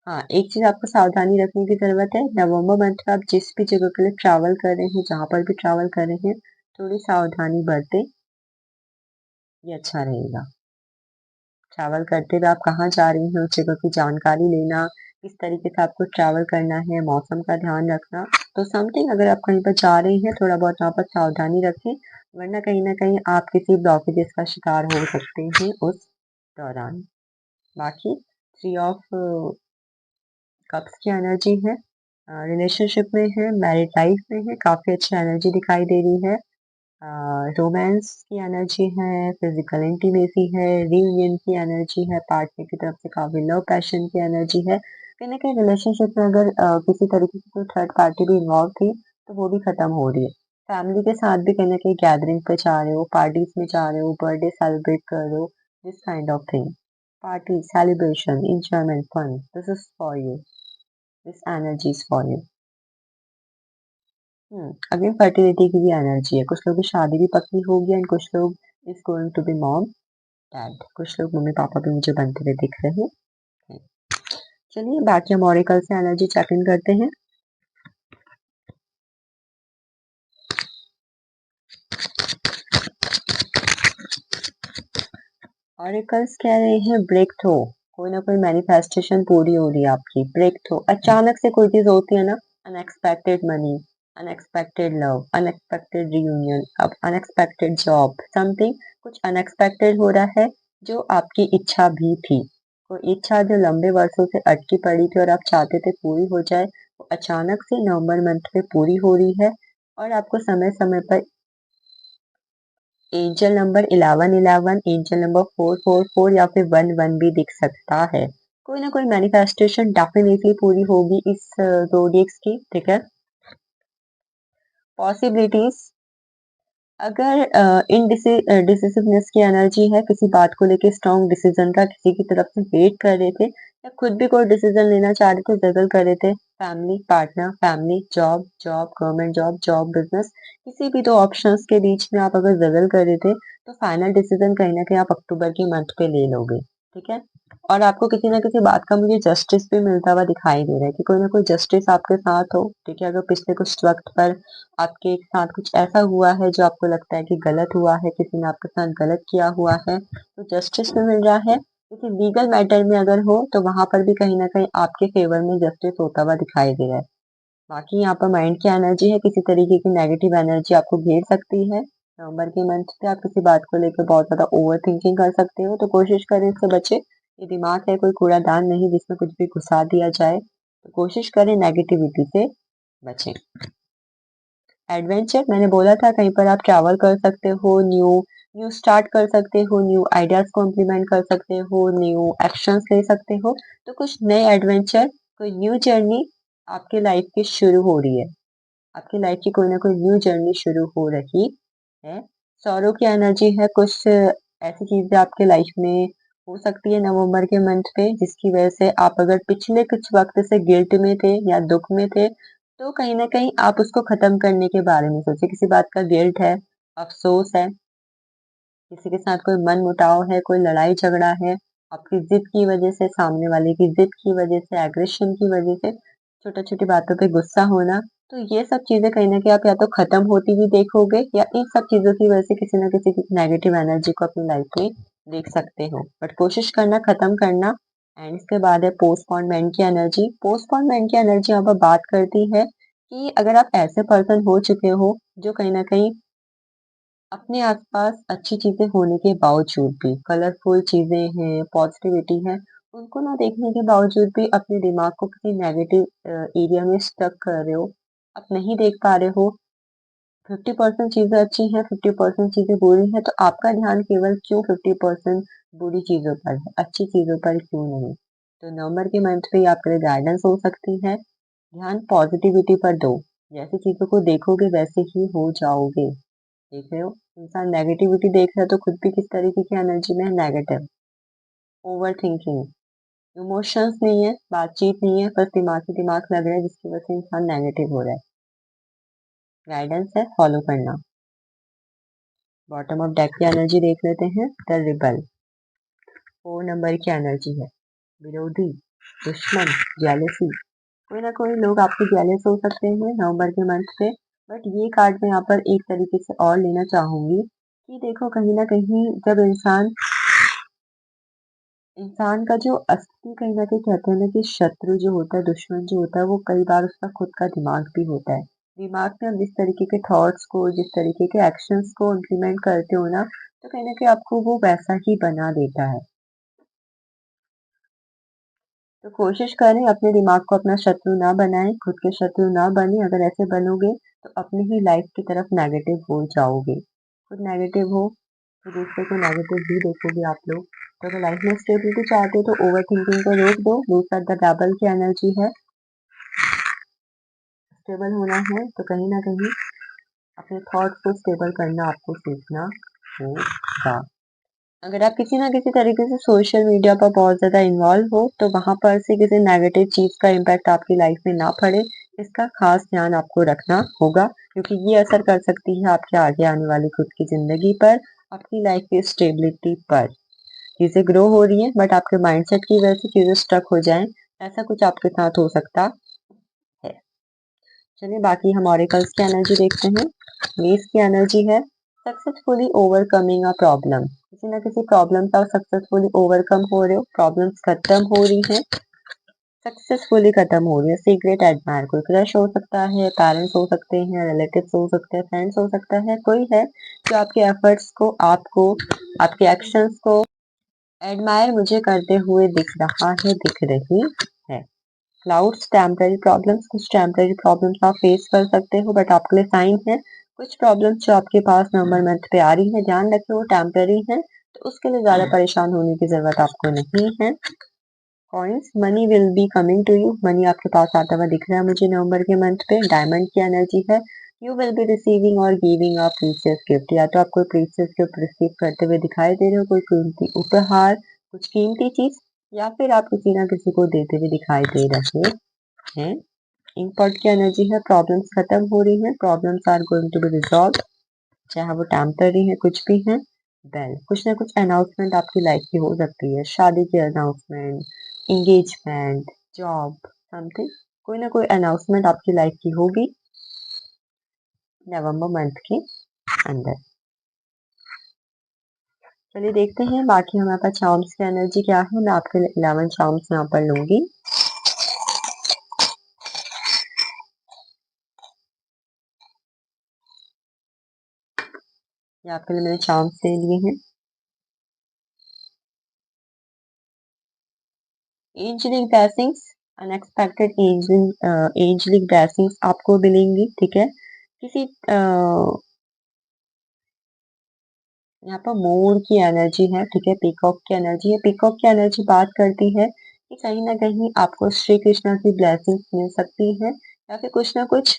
हाँ, एक चीज आपको सावधानी रखने की जरूरत है, नवंबर मंथ में आप जिस भी जगह के लिए ट्रैवल कर रहे हैं, जहां पर भी ट्रैवल कर रहे हैं, थोड़ी सावधानी बरतें, ये अच्छा रहेगा। ट्रैवल करते हुए आप कहाँ जा रही हैं उस जगह की जानकारी लेना, किस तरीके से आपको ट्रैवल करना है, मौसम का ध्यान रखना, तो समथिंग अगर आप कहीं पर जा रही हैं थोड़ा बहुत वहाँ पर सावधानी रखें, वरना कहीं ना कहीं आप किसी ब्लॉकेजेस का शिकार हो सकते हैं उस दौरान। बाकी थ्री ऑफ कप्स की एनर्जी है, रिलेशनशिप में है, मैरिड लाइफ में है, काफी अच्छी एनर्जी दिखाई दे रही है, रोमांस की एनर्जी है, फिजिकल इंटीमेसी है, रियूनियन की एनर्जी है, पार्टनर की तरफ से काफी लव पैशन की एनर्जी है, कहीं ना कहीं रिलेशनशिप में अगर किसी तरीके की कोई थर्ड पार्टी भी इन्वॉल्व थी तो वो भी खत्म हो रही है। फैमिली के साथ भी कहीं ना कहीं गैदरिंग पे जा रहे हो, पार्टीज में जा रहे हो, बर्थडे सेलिब्रेट कर रहे हो, this kind of thing, party, celebration, enjoyment, fun, this is for you, this energy is for you। Again fertility की भी एनर्जी है, कुछ लोगों की शादी भी पक्की होगी एंड कुछ लोग is going to be mom dad, कुछ लोग मम्मी पापा भी मुझे बनते हुए दिख रहे हैं। चलिए बाकी हम ऑरिकल से एनर्जी चेक इन करते हैं। ऑरिकल्स कह रहे हैं ब्रेक थ्रू, कोई ना कोई मैनिफेस्टेशन पूरी हो रही है आपकी, ब्रेक थ्रू, अचानक से कोई चीज होती है ना, unexpected money, unexpected love, unexpected reunion, अब अनएक्सपेक्टेड जॉब, समथिंग कुछ अनएक्सपेक्टेड हो रहा है, जो आपकी इच्छा भी थी, कोई इच्छा जो लंबे वर्षों से अटकी पड़ी थी और आप चाहते थे पूरी हो जाए, वो अचानक से नवंबर मंथ में पूरी हो रही है, और आपको समय समय पर एंजल नंबर 1111, एंजल नंबर 444 या फिर 11 भी दिख सकता है। कोई ना कोई मैनिफेस्टेशन डेफिनेटली पूरी होगी इस ज़ोडिएक्स की, ठीक है। पॉसिबिलिटीज, अगर डिसिसिवनेस की एनर्जी है, किसी बात को लेके स्ट्रॉन्ग डिसीजन का किसी की तरफ से वेट कर रहे थे या खुद भी कोई डिसीजन लेना चाह रहे थे, जगल कर रहे थे, family partner, family, job, government job, business, किसी भी दो ऑप्शंस के बीच में आप अगर जगल कर रहे थे तो फाइनल डिसीजन कहीं ना कहीं आप अक्टूबर के मंथ पे ले लोगे, ठीक है। और आपको किसी ना किसी बात का मुझे जस्टिस भी मिलता हुआ दिखाई दे रहा है कि कोई ना कोई जस्टिस आपके साथ हो, ठीक है। अगर पिछले कुछ वक्त पर आपके साथ कुछ ऐसा हुआ है जो आपको लगता है कि गलत हुआ है, किसी ने आपके साथ गलत किया हुआ है, तो जस्टिस में मिल रहा है। किसी लीगल मैटर में अगर हो तो वहां पर भी कहीं ना कहीं आपके फेवर में जस्टिस होता हुआ दिखाई दे रहा है। बाकी यहाँ पर माइंड की एनर्जी है, किसी तरीके की नेगेटिव एनर्जी आपको घेर सकती है। नवंबर के मंथ पे आप किसी बात को लेकर बहुत ज्यादा ओवर थिंकिंग कर सकते हो, तो कोशिश करें इससे बचे। ये दिमाग है, कोई कूड़ादान नहीं जिसमें कुछ भी घुसा दिया जाए, तो कोशिश करें नेगेटिविटी से बचें। एडवेंचर, मैंने बोला था कहीं पर आप ट्रैवल कर सकते हो, न्यू न्यू स्टार्ट कर सकते हो, न्यू आइडियाज को इम्प्लीमेंट कर सकते हो, न्यू एक्शंस ले सकते हो। तो कुछ नए एडवेंचर, कोई न्यू जर्नी आपके लाइफ की शुरू हो रही है। आपकी लाइफ की कोई ना कोई न्यू जर्नी शुरू हो रही है। सौरों की एनर्जी है, कुछ ऐसी चीजें आपके लाइफ में हो सकती है नवंबर के मंथ पे जिसकी वजह से आप अगर पिछले कुछ वक्त से गिल्ट में थे या दुख में थे, तो कहीं ना कहीं आप उसको खत्म करने के बारे में सोचे। किसी बात का गिल्ट है, अफसोस है, किसी के साथ कोई मन मुटाव है, कोई लड़ाई झगड़ा है, आपकी जिद की वजह से, सामने वाले की जिद की वजह से, एग्रेशन की वजह से, छोटी छोटी बातों पे गुस्सा होना, तो ये सब चीजें कहीं ना कहीं आप या तो खत्म होती हुई देखोगे या इन सब चीजों की वजह से किसी ना किसी की नेगेटिव एनर्जी को अपनी लाइफ में देख सकते हो। बट कोशिश करना खत्म करना। एंड इसके बाद है पोस्टपोनमेंट की एनर्जी। पोस्टपोनमेंट की एनर्जी यहाँ पर बात करती है कि अगर आप ऐसे पर्सन हो चुके हो जो कहीं ना कहीं अपने आसपास अच्छी चीजें होने के बावजूद भी, कलरफुल चीजें हैं, पॉजिटिविटी है, उनको ना देखने के बावजूद भी अपने दिमाग को किसी नेगेटिव एरिया में स्टक कर रहे हो, आप नहीं देख पा रहे हो। 50% चीजें अच्छी हैं, 50% चीजें बुरी हैं, तो आपका ध्यान केवल क्यों 50% बुरी चीजों पर है, अच्छी चीजों पर क्यों नहीं। तो नवंबर के मंथ पे आपके लिए गाइडेंस हो सकती है, ध्यान पॉजिटिविटी पर दो। जैसी चीजों को देखोगे वैसे ही हो जाओगे। देख रहे हो, इंसान नेगेटिविटी देख रहा है तो खुद भी किस तरीके की एनर्जी में है, नेगेटिव, ओवर थिंकिंग, इमोशंस नहीं है, बातचीत नहीं है, बस दिमाग ही दिमाग लग रहा है जिसकी वजह से इंसान नेगेटिव हो रहा है। गाइडेंस है, फॉलो करना। बॉटम ऑफ डेक की एनर्जी देख लेते हैं, द रिबल। 4 नंबर की एनर्जी है, विरोधी, दुश्मन, जेलसी। कोई ना कोई लोग आपके जेलस हो सकते हैं नवंबर के मंथ पे। बट ये कार्ड मैं यहाँ पर एक तरीके से और लेना चाहूंगी कि देखो, कहीं ना कहीं जब इंसान का जो असली, कहीं ना कहीं कहते हैं ना कि शत्रु जो होता है, दुश्मन जो होता है, वो कई बार उसका खुद का दिमाग भी होता है। दिमाग में हम जिस तरीके के थॉट्स को, जिस तरीके के एक्शंस को इम्प्लीमेंट करते हो ना, तो कहीं ना कहीं आपको वो वैसा ही बना देता है। तो कोशिश करें अपने दिमाग को अपना शत्रु ना बनाएं, खुद के शत्रु ना बने। अगर ऐसे बनोगे तो अपनी ही लाइफ की तरफ नेगेटिव हो जाओगे। खुद नेगेटिव हो तो दूसरे को नेगेटिव भी देखोगे आप लोग। तो अगर लाइफ में स्टेबिलिटी चाहते हो तो ओवर थिंकिंग को रोक दो। दूसरा द डबल की एनर्जी है, स्टेबल होना है तो कहीं ना कहीं अपने थॉट्स को स्टेबल करना आपको सीखना होगा। अगर आप किसी ना किसी तरीके से सोशल मीडिया पर बहुत ज़्यादा इन्वॉल्व हो तो वहां पर से किसी नेगेटिव चीज़ का इम्पैक्ट आपकी लाइफ में ना पड़े, इसका खास ध्यान आपको रखना होगा, क्योंकि ये असर कर सकती है आपके आगे आने वाली खुद की ज़िंदगी पर, आपकी लाइफ की स्टेबिलिटी पर। चीज़ें ग्रो हो रही हैं बट आपके माइंडसेट की वजह से चीज़ें स्टक हो जाएं, ऐसा कुछ आपके साथ हो सकता है। चलिए बाकी हम ऑरिकल्स की एनर्जी देखते हैं। मेष की एनर्जी है, सक्सेसफुली ओवरकमिंग अ प्रॉब्लम। किसी ना किसी प्रॉब्लम का सक्सेसफुली ओवरकम हो रहे हो, प्रॉब्लम्स खत्म हो रही हैं, सक्सेसफुली खत्म हो रही है। सीक्रेट एडमायर, कोई क्रश हो सकता है, पेरेंट्स हो सकते हैं, रिलेटिव्स हो सकते हैं, फ्रेंड्स हो सकता है, कोई है जो आपके एफर्ट्स को, आपको, आपके एक्शंस को एडमायर मुझे करते हुए दिख रहा है, दिख रही है। क्लाउड्स, टेम्पररी प्रॉब्लम्स, कुछ टेम्पररी प्रॉब्लम्स आप फेस कर सकते हो बट आपके लिए साइन है कुछ प्रॉब्लम्स जो आपके पास नवंबर मंथ पे आ रही है, ध्यान रखें वो टेम्पररी है, तो उसके लिए ज़्यादा परेशान होने की ज़रूरत आपको नहीं है। Coins, money will be coming to you, money आपके पास आता हुआ दिख रहा है मुझे नवंबर के मंथ पे। डायमंड की एनर्जी है, यू विल बी रिसीविंग और गिविंग अ प्रीशियस गिफ्ट, या तो आप कोई प्रीशियस गिफ्ट रिसीव करते हुए दिखाई दे रहे हो, कोई कीमती उपहार, कुछ कीमती चीज, या फिर आप किसी ना किसी को देते हुए दिखाई दे रहे हैं। इंपॉर्ट की एनर्जी है, प्रॉब्लम्स खत्म हो रही हैं, problems are going to be resolve, चाहे वो टेम्पररी है कुछ भी है। वेल, कुछ ना कुछ अनाउंसमेंट आपकी लाइफ की हो सकती है, शादी की अनाउंसमेंट, एंगेजमेंट, जॉब, समथिंग, कोई ना कोई अनाउंसमेंट आपकी लाइफ की होगी नवंबर मंथ के अंदर। चलिए देखते हैं बाकी हमारे पास चार्म्स की एनर्जी क्या है। मैं आपके लिए 11 चार्म्स यहाँ पर लूंगी। ये आपके लिए मैंने चार्म्स ले लिए हैं। Angelic blessings, unexpected angelic blessings आपको मिलेंगी, ठीक है। किसी यहाँ पर मोर की एनर्जी है, ठीक है, पीकॉक की एनर्जी है। पीकॉक की एनर्जी बात करती है कि कहीं ना कहीं आपको श्री कृष्णा की ब्लेसिंग्स मिल सकती है, या फिर कुछ ना कुछ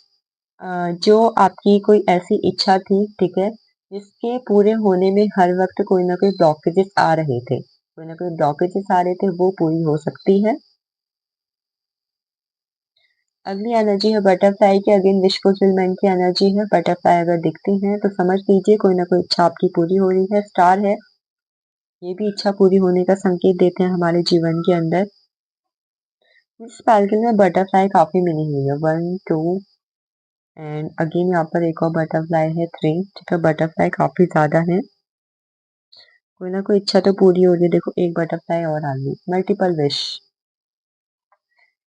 जो आपकी कोई ऐसी इच्छा थी, ठीक है, जिसके पूरे होने में हर वक्त कोई ना कोई ब्लॉकेजेस आ रहे थे, कोई ना कोई ब्लॉकेजेस आ रहे थे, वो पूरी हो सकती है। अगली एनर्जी है बटरफ्लाई की, अगेन विश फुलफिलमेंट की एनर्जी है। बटरफ्लाई अगर दिखती है तो समझ लीजिए कोई ना कोई इच्छा आपकी पूरी हो रही है। स्टार है, ये भी इच्छा पूरी होने का संकेत देते हैं हमारे जीवन के अंदर। इस पैलकिन में बटरफ्लाई काफी मिली हुई है, 1 2 एंड अगेन यहाँ पर एक और बटरफ्लाई है 3, ठीक है, बटरफ्लाई काफी ज्यादा है। कोई ना कोई इच्छा तो पूरी हो रही है। देखो एक बटरफ्लाई और आ गई, मल्टीपल विश।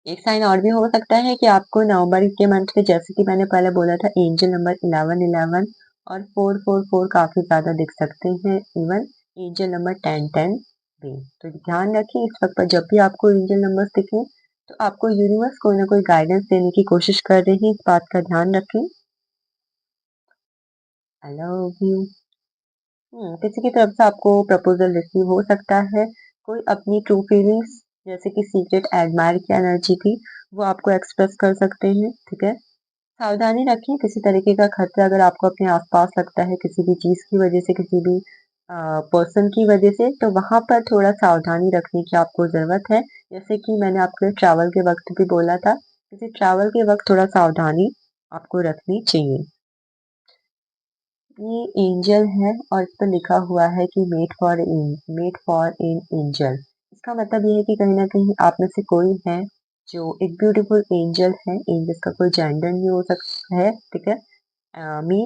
एक साइन और भी हो सकता है कि आपको नवंबर के मंथ में, जैसे कि मैंने पहले बोला था, एंजल नंबर 11 11 और 4 4 4 काफी ज्यादा दिख सकते हैं। इवन एंजल नंबर 10 10 भी। तो ध्यान रखें इस वक्त पर जब भी आपको एंजल नंबर्स दिखें तो आपको यूनिवर्स कोई ना कोई गाइडेंस देने की कोशिश कर रही है, इस बात का ध्यान रखें। I love you. किसी की तरफ से आपको प्रपोजल रिसीव हो सकता है। कोई अपनी ट्रू फीलिंग्स, जैसे कि सीक्रेट एडमायर की एनर्जी थी, वो आपको एक्सप्रेस कर सकते हैं, ठीक है। सावधानी रखें, किसी तरीके का खतरा अगर आपको अपने आसपास लगता है किसी भी चीज की वजह से, किसी भी पर्सन की वजह से, तो वहां पर थोड़ा सावधानी रखने की आपको जरूरत है। जैसे कि मैंने आपको ट्रैवल के वक्त भी बोला था, किसी ट्रैवल के वक्त थोड़ा सावधानी आपको रखनी चाहिए। ये एंजल है और इस पर लिखा हुआ है कि मेड फॉर इन एंजल। इसका मतलब ये है कि कहीं ना कहीं आप में से कोई है जो एक ब्यूटीफुल एंजल है। एंजल्स का कोई जेंडर नहीं हो सकता है, ठीक है। मी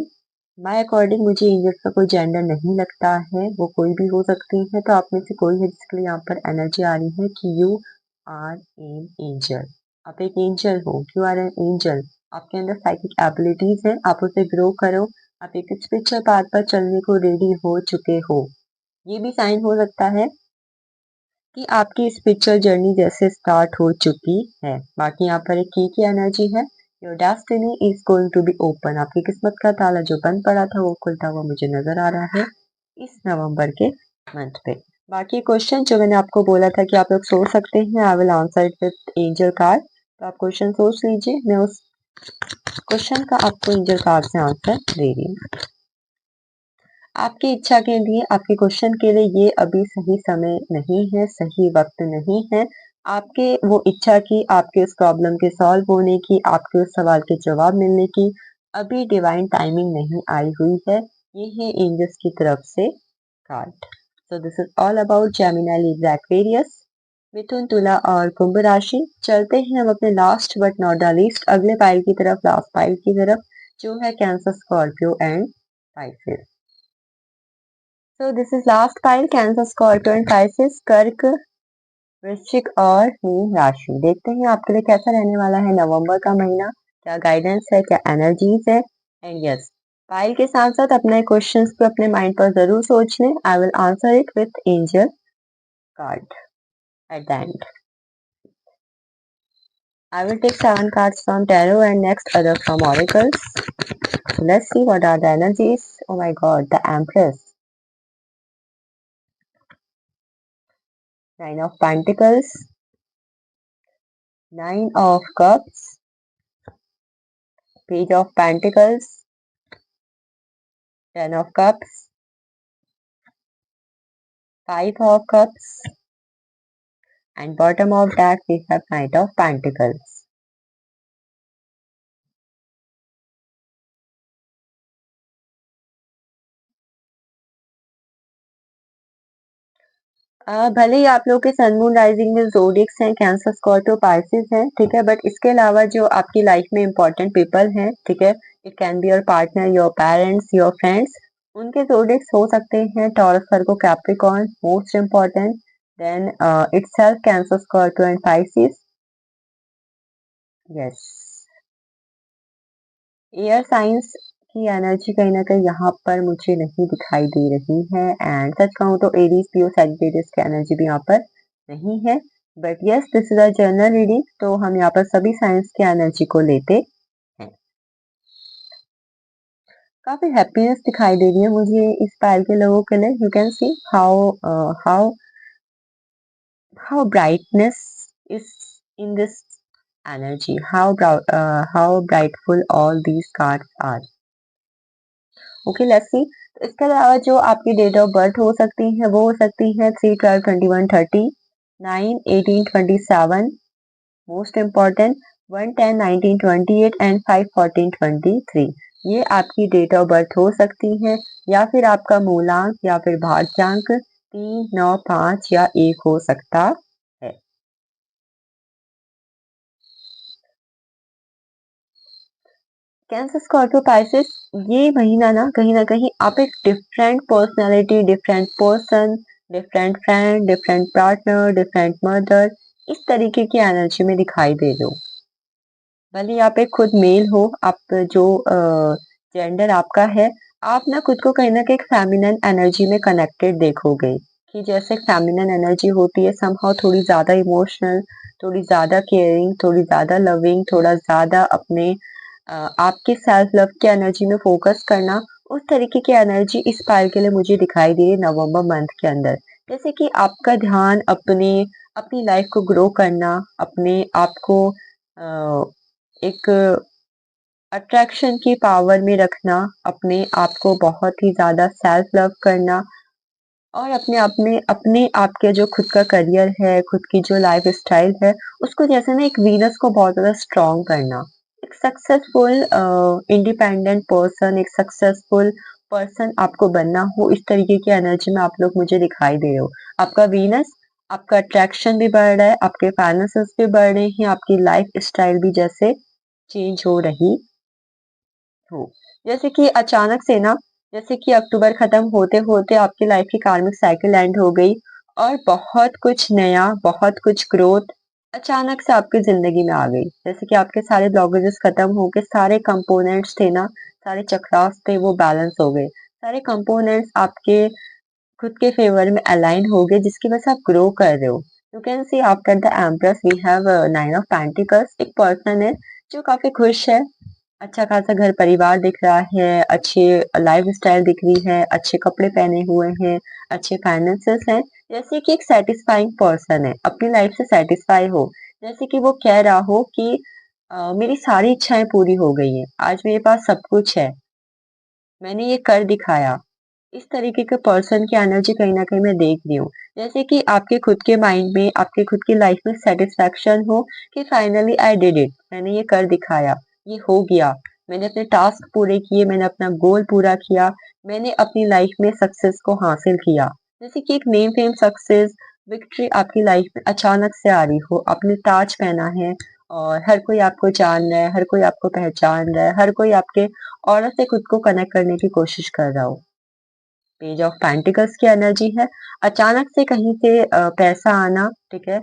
माय अकॉर्डिंग मुझे एंजल्स का कोई जेंडर नहीं लगता है, वो कोई भी हो सकती है। तो आप में से कोई है जिसके लिए यहाँ पर एनर्जी आ रही है कि यू आर एन एंजल, आप एक एंजल हो, यू आर एन एंजल। आपके अंदर साइकिक एबिलिटीज है, आप उसे ग्रो करो, आप एक स्पिरिचुअल पाथ पर चलने को रेडी हो चुके हो। ये भी साइन हो सकता है कि आपकी स्पिरिचुअल जर्नी जैसे स्टार्ट हो चुकी है। बाकी यहाँ पर एक की एनर्जी है, your destiny is going to be open, आपकी किस्मत का ताला जो बंद पड़ा था वो खुलता हुआ मुझे नजर आ रहा है इस नवंबर के मंथ पे। बाकी क्वेश्चन जो मैंने आपको बोला था कि आप लोग सोच सकते हैं, I will answer it with angel card, तो आप क्वेश्चन सोच लीजिए, मैं उस क्वेश्चन का आपको एंजल कार्ड से आंसर दे रही हूँ। आपकी इच्छा के लिए, आपके क्वेश्चन के लिए ये अभी सही समय नहीं है, सही वक्त नहीं है। आपके वो इच्छा की, आपके उस प्रॉब्लम के सॉल्व होने की, आपके उस सवाल के जवाब मिलने की अभी डिवाइन टाइमिंग नहीं आई हुई है। ये है एंजल्स की तरफ से card. So this is all about Gemini, Libra, Aquarius, मिथुन, तुला और कुंभ राशि। चलते हैं हम अपने last but not the least अगले पाइल की तरफ, लास्ट पाइल की तरफ, जो है Cancer, Scorpio and Pisces. So this is last pile, Cancer, Scorpio and Pisces, कर्क, वृश्चिक और मीन राशि। देखते हैं आपके लिए कैसा रहने वाला है नवंबर का महीना, क्या गाइडेंस है, क्या एनर्जीज है। एंड यस, पाइल के साथ साथ अपने क्वेश्चंस को अपने माइंड पर जरूर सोच लें। I will answer it with angel card eight the and. I will take 7 cards from tarot and next other from oracles. So let's see what are the energies. Oh my god, the Empress. Nine of Pentacles. Nine of Cups. Page of Pentacles. Ten of Cups. Five of Cups. And bottom of that we have Knight of Pentacles. भले ही आप लोग के सन moon rising में zodiacs हैं, cancer, Scorpio, Pisces हैं, ठीक है, but इसके अलावा जो आपकी लाइफ में इंपॉर्टेंट पीपल हैं, ठीक है, it can be your partner, your parents, your friends, उनके ज़ोडिएक्स हो सकते हैं Taurus, Virgo, Capricorn, most important, then itself Cancer, Scorpio and Pisces. Yes, air signs की एनर्जी कहीं ना कहीं यहाँ पर मुझे नहीं दिखाई दे रही है, एंड सच कहूँ तो एरीज, लियो, सैजिटेरियस की एनर्जी भी यहाँ पर नहीं है. But yes, this is a general reading, तो हम यहाँ पर सभी साइंस की एनर्जी को लेते हैं. काफी हैप्पीनेस दिखाई दे रही है मुझे इस पाइल के लोगों के लिए. You can see how how how brightness is in this energy, how brightful all these cards are. Okay, let's see. तो इसके अलावा जो आपकी डेट ऑफ बर्थ हो सकती है वो हो सकती है 3/12/21/30, 9/18/27, मोस्ट इम्पॉर्टेंट 1/10/1928 एंड 5/14/23. ये आपकी डेट ऑफ बर्थ हो सकती है, या फिर आपका मूलांक या फिर भाग्यांक 3, 9, 5 या 1 हो सकता है. कैंसर, स्कॉर्पियो, पाइसेस, ये महीना ना कहीं आप एक different personality, different person, different friend, different partner, different mother, इस तरीके की एनर्जी में दिखाई दे रहे हो. भले आप एक खुद मेल हो, आप जो जेंडर आपका है, आप ना खुद को कहीं ना कहीं फेमिनिन एनर्जी में कनेक्टेड देखोगे, कि जैसे फेमिनिन एनर्जी होती है समहाउ थोड़ी ज्यादा इमोशनल, थोड़ी ज्यादा केयरिंग, थोड़ी ज्यादा लविंग, थोड़ा ज्यादा अपने आपके सेल्फ लव की एनर्जी में फोकस करना, उस तरीके की एनर्जी इस पाइल के लिए मुझे दिखाई दे रही है नवंबर मंथ के अंदर. जैसे कि आपका ध्यान अपनी लाइफ को ग्रो करना, अपने आप को एक अट्रैक्शन की पावर में रखना, अपने आप को बहुत ही ज्यादा सेल्फ लव करना, और अपने आप के जो खुद का करियर है, खुद की जो लाइफ स्टाइल है, उसको जैसे ना एक वीनस को बहुत ज्यादा स्ट्रॉन्ग करना, एक सक्सेसफुल इंडिपेंडेंट पर्सन, एक सक्सेसफुल पर्सन आपको बनना हो, इस तरीके की एनर्जी में आप लोग मुझे दिखाई दे रहे हो. आपका वीनस, आपका अट्रैक्शन भी बढ़ रहा है, आपके फाइनेंसेस भी बढ़ रहे हैं, आपकी लाइफ स्टाइल भी जैसे चेंज हो रही हो. जैसे कि अचानक से ना, जैसे कि अक्टूबर खत्म होते होते आपकी लाइफ की कार्मिक साइकिल एंड हो गई, और बहुत कुछ नया, बहुत कुछ ग्रोथ अचानक से आपकी जिंदगी में आ गई. जैसे कि आपके सारे ब्लॉकेजेस खत्म हो गए, सारे कंपोनेंट्स थे ना, सारे चक्रास थे वो बैलेंस हो गए, सारे कंपोनेंट्स आपके खुद के फेवर में अलाइन हो गए, जिसकी वजह से आप ग्रो कर रहे हो. You can see after the empress we have 9 of pentacles. एक पर्सन है जो काफी खुश है, अच्छा खासा घर परिवार दिख रहा है, अच्छे लाइफ स्टाइल दिख रही है, अच्छे कपड़े पहने हुए हैं, अच्छे फाइनेंसेस हैं. जैसे कि एक सेटिस्फाइंग पर्सन है, अपनी लाइफ से सेटिस्फाई हो, जैसे कि वो कह रहा हो कि मेरी सारी इच्छाएं पूरी हो गई हैं, आज मेरे पास सब कुछ है, मैंने ये कर दिखाया. इस तरीके के पर्सन की एनर्जी कहीं ना कहीं मैं देख रही हूँ. जैसे कि आपके खुद के माइंड में, आपके खुद की लाइफ में सेटिस्फेक्शन हो कि फाइनली आई डिड इट, मैंने ये कर दिखाया, ये हो गया, मैंने अपने टास्क पूरे किए, मैंने अपना गोल पूरा किया, मैंने अपनी लाइफ में सक्सेस को हासिल किया. जैसे कि एक नेम फेम सक्सेस, विक्ट्री आपकी लाइफ में अचानक से आ रही हो, आपने ताज पहना है और हर कोई आपको जान रहा है, हर कोई आपको पहचान रहा है, हर कोई आपके ऑरा से खुद को कनेक्ट करने की कोशिश कर रहा हो. पेज ऑफ पेंटिकल्स की एनर्जी है, अचानक से कहीं से पैसा आना, ठीक है,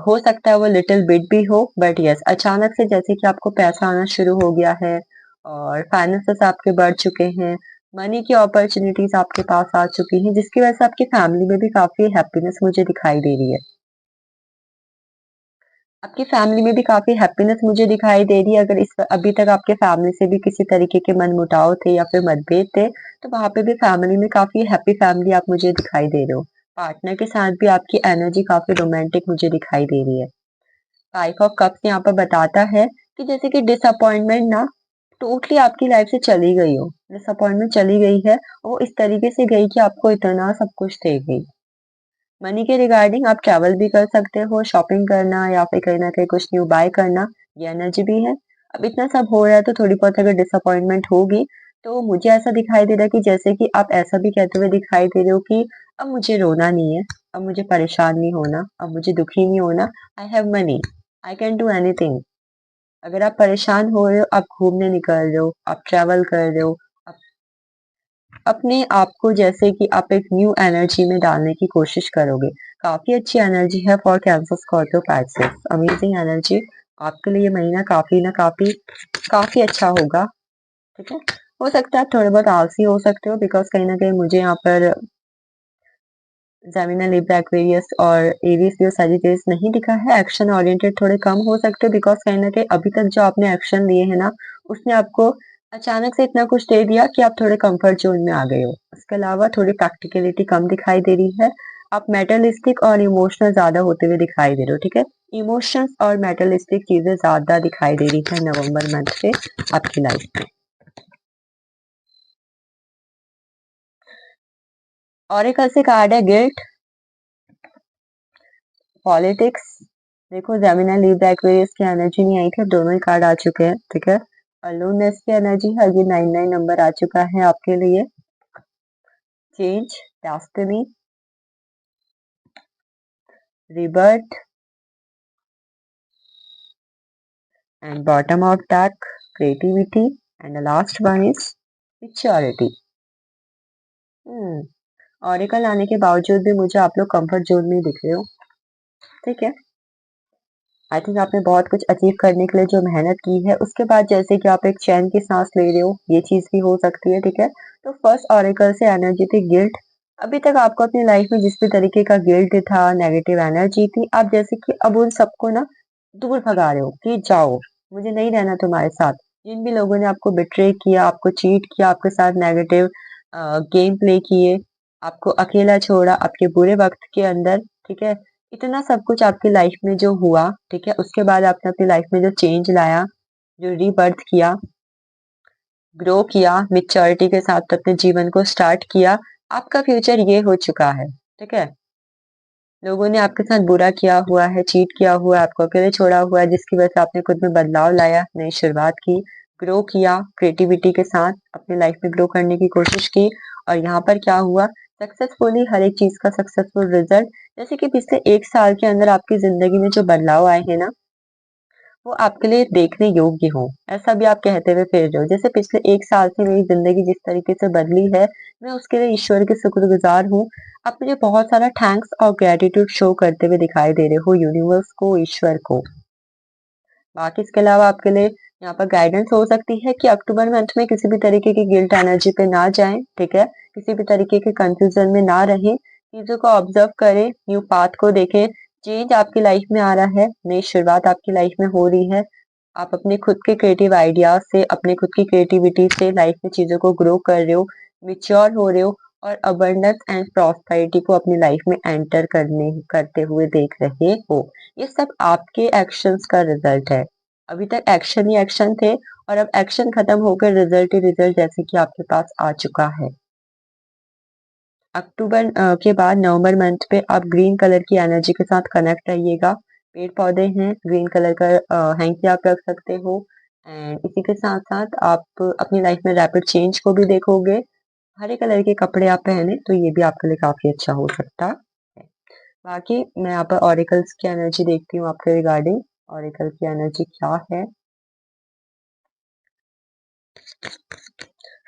हो सकता है वो लिटिल बिट भी हो, बट यस, अचानक से जैसे कि आपको पैसा आना शुरू हो गया है, और फाइनेंसेस आपके बढ़ चुके हैं, मनी की अपॉर्चुनिटीज आपके पास आ चुकी हैं, जिसकी वजह से आपकी फैमिली में भी काफी हैप्पीनेस मुझे दिखाई दे रही है. आपकी फैमिली में भी काफी हैप्पीनेस मुझे दिखाई दे रही है। अगर इस अभी तक आपके फैमिली से भी किसी तरीके के मनमुटाव थे या फिर मतभेद थे, तो वहां पे भी फैमिली में काफी हैप्पी फैमिली आप मुझे दिखाई दे रहे हो। पार्टनर के साथ भी आपकी एनर्जी काफी रोमांटिक मुझे दिखाई दे रही है। फाइव ऑफ कप्स यहाँ पर बताता है कि जैसे कि डिसअपॉइंटमेंट ना टोटली आपकी लाइफ से चली गई हो, डिसअपॉइंटमेंट चली गई है। वो इस तरीके से गई कि आपको इतना सब कुछ दे गई। मनी के रिगार्डिंग आप ट्रैवल भी कर सकते हो, शॉपिंग करना या फिर कहीं ना कहीं कुछ न्यू बाय करना, ये एनर्जी भी है। अब इतना सब हो रहा है तो थोड़ी बहुत अगर डिसअपॉइंटमेंट होगी, तो मुझे ऐसा दिखाई दे रहा है कि जैसे कि आप ऐसा भी कहते हुए दिखाई दे रहे हो कि अब मुझे रोना नहीं है, अब मुझे परेशान नहीं होना, अब मुझे दुखी नहीं होना। I have money, I can do anything. अगर आप परेशान हो रहे हो, आप घूमने निकल रहे हो, आप ट्रैवल कर रहे हो, अपने आप को जैसे कि आप एक न्यू एनर्जी में डालने की कोशिश करोगे। काफी अच्छी एनर्जी है for Cancer, Scorpio, Pisces. Amazing energy. आपके लिए ये महीना काफी ना काफी काफी अच्छा होगा। ठीक है। हो सकता है आप थोड़े बहुत आलसी हो सकते हो, बिकॉज कहीं ना कहीं मुझे यहाँ पर जेमिनी, लिब्रा, एक्वेरियस और एरीज, लियो, सजिटेरियस नहीं दिखा है। एक्शन ओरिएंटेड थोड़े कम हो सकते हो, बिकॉज कहीं ना कहीं अभी तक जो आपने एक्शन लिए है ना, उसने आपको अचानक से इतना कुछ दे दिया कि आप थोड़े कंफर्ट जोन में आ गए हो। उसके अलावा थोड़ी प्रैक्टिकलिटी कम दिखाई दे रही है। आप मेटलिस्टिक और इमोशनल ज्यादा होते हुए दिखाई दे रहे हो। ठीक है। इमोशंस और मेटलिस्टिक चीजें ज्यादा दिखाई दे रही है नवंबर मंथ से आपकी लाइफ में। और एक ऐसे कार्ड है गिल्ट, पॉलिटिक्स। देखो जेमिनी, लिब्रा, एक्वेरियस की एनर्जी नहीं आई थी, अब दोनों ही कार्ड आ चुके हैं। ठीक है। अलोननेस की एनर्जी है, ये 99 नंबर आ चुका है आपके लिए। Change, destiny, rebirth and bottom of deck, creativity and the last one is maturity. Oracle आने के बावजूद भी मुझे आप लोग कंफर्ट जोन में ही दिख रहे हो। ठीक है। आई थिंक आपने बहुत कुछ अचीव करने के लिए जो मेहनत की है, उसके बाद जैसे कि आप एक चैन की सांस ले रहे हो, ये चीज भी हो सकती है। ठीक है। तो फर्स्ट ऑरिकल से एनर्जी थी गिल्ट। अभी तक आपको अपनी लाइफ में जिस भी तरीके का गिल्ट था, नेगेटिव एनर्जी थी, आप जैसे कि अब उन सबको ना दूर भगा रहे हो कि जाओ, मुझे नहीं रहना तुम्हारे साथ। जिन भी लोगों ने आपको बिट्रे किया, आपको चीट किया, आपके साथ नेगेटिव गेम प्ले किए, आपको अकेला छोड़ा आपके बुरे वक्त के अंदर। ठीक है। इतना सब कुछ आपकी लाइफ में जो हुआ, ठीक है, उसके बाद आपने अपनी लाइफ में जो चेंज लाया, जो रीबर्थ किया, ग्रो किया, मेच्योरिटी के साथ अपने जीवन को स्टार्ट किया, आपका फ्यूचर ये हो चुका है। ठीक है। लोगों ने आपके साथ बुरा किया हुआ है, चीट किया हुआ है, आपको अकेले छोड़ा हुआ है, जिसकी वजह से आपने खुद में बदलाव लाया, नई शुरुआत की, ग्रो किया, क्रिएटिविटी के साथ अपनी लाइफ में ग्रो करने की कोशिश की। और यहाँ पर क्या हुआ, सक्सेसफुली हर एक चीज का सक्सेसफुल रिजल्ट। जैसे कि पिछले एक साल के अंदर आपकी जिंदगी में जो बदलाव आए हैं ना, वो आपके लिए देखने योग्य हो। ऐसा भी आप कहते हुए फिर रहे हो, जैसे पिछले एक साल से मेरी जिंदगी जिस तरीके से बदली है, मैं उसके लिए ईश्वर की शुक्रगुजार हूँ। आप मुझे बहुत सारा थैंक्स और ग्रेटिट्यूड शो करते हुए दिखाई दे रहे हो, यूनिवर्स को, ईश्वर को। बाकी इसके अलावा आपके लिए यहाँ पर गाइडेंस हो सकती है कि अक्टूबर मंथ में किसी भी तरीके की गिल्ट एनर्जी पे ना जाएं। ठीक है। किसी भी तरीके के कंफ्यूजन में ना रहें, चीजों को ऑब्जर्व करें, न्यू पाथ को देखें। चेंज आपकी लाइफ में आ रहा है, नई शुरुआत आपकी लाइफ में हो रही है। आप अपने खुद के क्रिएटिव आइडियाज से, अपने खुद की क्रिएटिविटी से लाइफ में चीजों को ग्रो कर रहे हो, मिच्योर हो रहे हो, और अबंडेंस एंड प्रॉस्पेरिटी को अपनी लाइफ में एंटर करते हुए देख रहे हो। ये सब आपके एक्शंस का रिजल्ट है। अभी तक एक्शन ही एक्शन थे, और अब एक्शन खत्म होकर रिजल्ट ही रिजल्ट जैसे कि आपके पास आ चुका है। अक्टूबर के बाद नवंबर मंथ पे आप ग्रीन कलर की एनर्जी के साथ कनेक्ट रहिएगा। पेड़ पौधे हैं, ग्रीन कलर का हैंकी आप रख सकते हो। एंड इसी के साथ साथ आप अपनी लाइफ में रैपिड चेंज को भी देखोगे। हरे कलर के कपड़े आप पहने तो ये भी आपके लिए काफी अच्छा हो सकता है। बाकी मैं यहाँ पर ऑरिकल्स की एनर्जी देखती हूँ आपके रिगार्डिंग। ऑरिकल की एनर्जी क्या है,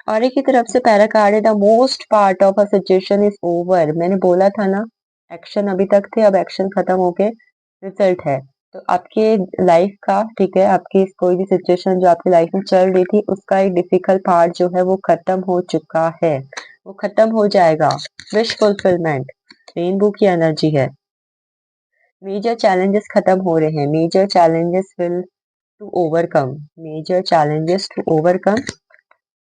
और की तरफ से पहला कार्ड है, the most part of a situation is over. मैंने बोला था ना, एक्शन अभी तक थे, अब एक्शन खत्म होके रिजल्ट है। तो आपके लाइफ का, ठीक है, आपकी कोई भी सिचुएशन जो आपकी लाइफ में चल रही थी, उसका एक डिफिकल्ट पार्ट जो है वो खत्म हो चुका है, वो खत्म हो जाएगा। विश फुलफिलमेंट, रेनबो की एनर्जी है। मेजर चैलेंजेस खत्म हो रहे हैं, major challenges will to overcome, major challenges to overcome.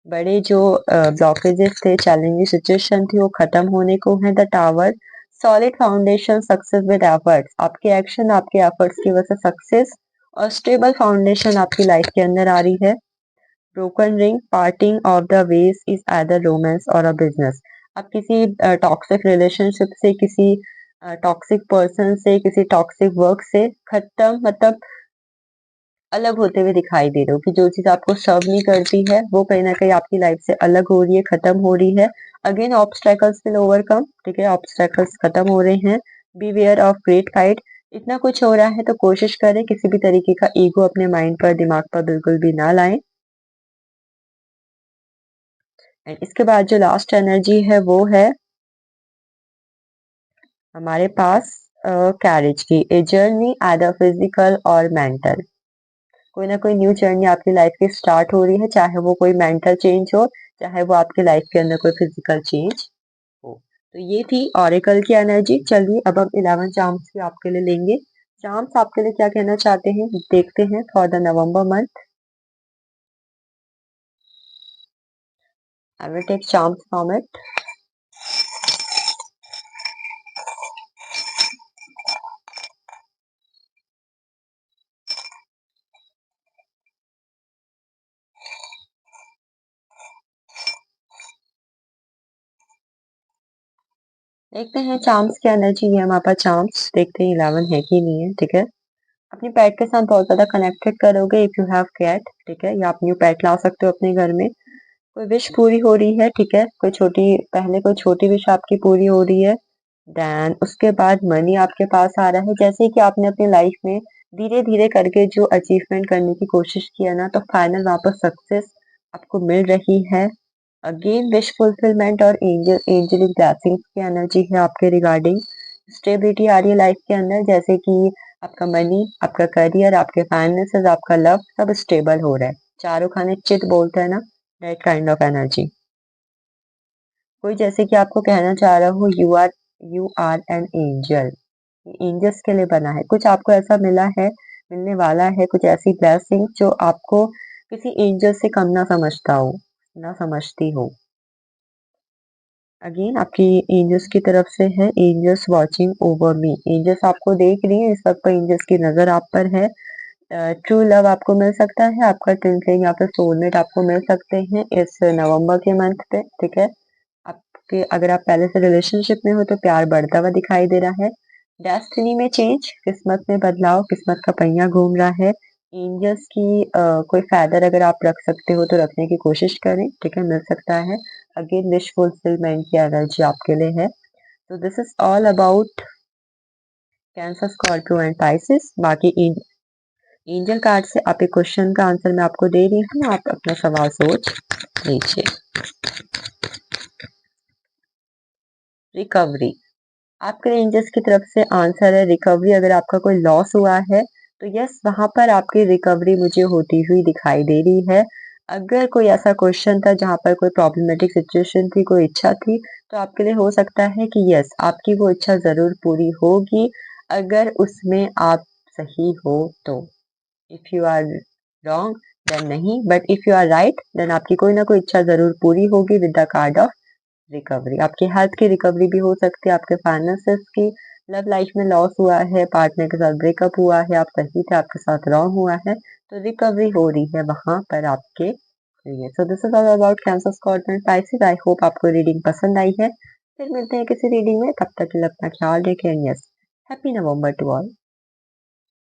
बड़े जो ब्लॉकेजेस थे, चैलेंजिंग सिचुएशन थी, वो खत्म होने को है। The tower solid foundation success with efforts, आपके एक्शन आपके एफर्ट्स की वजह से सक्सेस और स्टेबल फाउंडेशन आपकी लाइफ के अंदर आ रही है। Broken ring parting of the ways is either romance और अ बिजनेस, आप किसी टॉक्सिक रिलेशनशिप से, किसी टॉक्सिक पर्सन से, किसी टॉक्सिक वर्क से खत्म, मतलब अलग होते हुए दिखाई दे रहे हो कि जो चीज आपको सर्व नहीं करती है वो कहीं ना कहीं आपकी लाइफ से अलग हो रही है, खत्म हो रही है। अगेन ऑब्स्टेकल्स विल ओवरकम, ठीक है, ऑब्स्टेकल्स खत्म हो रहे हैं। Beware of great fight, इतना कुछ हो रहा है तो कोशिश करें किसी भी तरीके का ईगो अपने माइंड पर, दिमाग पर बिल्कुल भी ना लाएं। एंड इसके बाद जो लास्ट एनर्जी है वो है हमारे पास कैरेज की, ए जर्नी आइदर फिजिकल और मेंटल, कोई ना कोई न्यू जर्नी आपकी लाइफ की स्टार्ट हो रही है, चाहे वो कोई मेंटल चेंज हो, चाहे वो आपकी लाइफ के अंदर कोई फिजिकल चेंज हो। तो ये थी ऑरेकल की एनर्जी। चलिए अब हम 11 चार्म्स भी आपके लिए लेंगे। चार्म्स आपके लिए क्या कहना चाहते हैं देखते हैं for the November month. I will take charms from it. देखते हैं चार्म्स की एनर्जी है हमारे पास। चार्म्स देखते हैं 11 है कि नहीं है, ठीक है। अपनी पेट के साथ बहुत ज्यादा कनेक्टेड करोगे इफ यू हैव कैट, ठीक है, या आप न्यू पेट ला सकते हो अपने घर में। कोई विश पूरी हो रही है, ठीक है, कोई छोटी, पहले कोई छोटी विश आपकी पूरी हो रही है। देन उसके बाद मनी आपके पास आ रहा है, जैसे कि आपने अपनी लाइफ में धीरे धीरे करके जो अचीवमेंट करने की कोशिश किया ना, तो फाइनल वहां पर सक्सेस आपको मिल रही है। अगेन विश फुलफिलमेंट और एंजलिक ब्लेसिंग्स की एनर्जी है आपके रिगार्डिंग। स्टेबिलिटी आ रही है लाइफ के अंदर, जैसे कि आपका मनी, आपका करियर, आपके फाइनेंसेस, आपका लव सब स्टेबल हो रहा है। चारों खाने चित बोलते हैं ना, दैट काइंड ऑफ एनर्जी। कोई जैसे कि आपको कहना चाह रहा हूँ you are an angel, angels के लिए बना है, कुछ आपको ऐसा मिला है, मिलने वाला है, कुछ ऐसी ब्लेसिंग जो आपको किसी एंजल से कम ना समझता हो, ना समझती हो। अगेन आपकी एंजल्स की तरफ से है, angels watching over me, angels आपको देख रही है इस वक्त पर, एंजल्स की नजर आप पर है। ट्रू लव आपको मिल सकता है, आपका ट्विन फ्लेम या फिर सोलमेट आपको मिल सकते हैं इस नवंबर के मंथ पे, ठीक है। आपके अगर आप पहले से रिलेशनशिप में हो तो प्यार बढ़ता हुआ दिखाई दे रहा है। डेस्टिनी में चेंज, किस्मत में बदलाव, किस्मत का पहिया घूम रहा है। एंजल्स की कोई फेदर अगर आप रख सकते हो तो रखने की कोशिश करें, ठीक है, मिल सकता है। अगेन विश फुलफिलमेंट की एनर्जी आपके लिए है। तो this is all about cancer, Scorpio and Pisces. बाकी एंजल कार्ड से आप एक क्वेश्चन का आंसर मैं आपको दे रही हूँ, आप अपना सवाल सोच लीजिए। रिकवरी, आपके एंजल्स की तरफ से आंसर है रिकवरी। अगर आपका कोई लॉस हुआ है तो यस, वहां पर आपकी रिकवरी मुझे होती हुई दिखाई दे रही है। अगर कोई ऐसा क्वेश्चन था जहां पर कोई प्रॉब्लमेटिक सिचुएशन थी, कोई इच्छा थी, तो आपके लिए हो सकता है कि यस, आपकी वो इच्छा जरूर पूरी होगी, अगर उसमें आप सही हो तो। If you are wrong then नहीं, but if you are right then आपकी कोई ना कोई इच्छा जरूर पूरी होगी with the card of recovery. आपकी हेल्थ की रिकवरी भी हो सकती है, आपके फाइनेंसेस की, लव लाइफ में लॉस हुआ है, पार्टनर के साथ ब्रेकअप हुआ है, आप सही थे, आपके साथ रॉन्ग हुआ है, तो रिकवरी हो रही है वहां पर आपके लिए। सो this is all about cancer, Scorpio and Pisces. I hope आपको रीडिंग पसंद आई है। फिर मिलते हैं किसी रीडिंग में, तब तक के लिए अपना ख्याल रखें। Yes, happy November to all.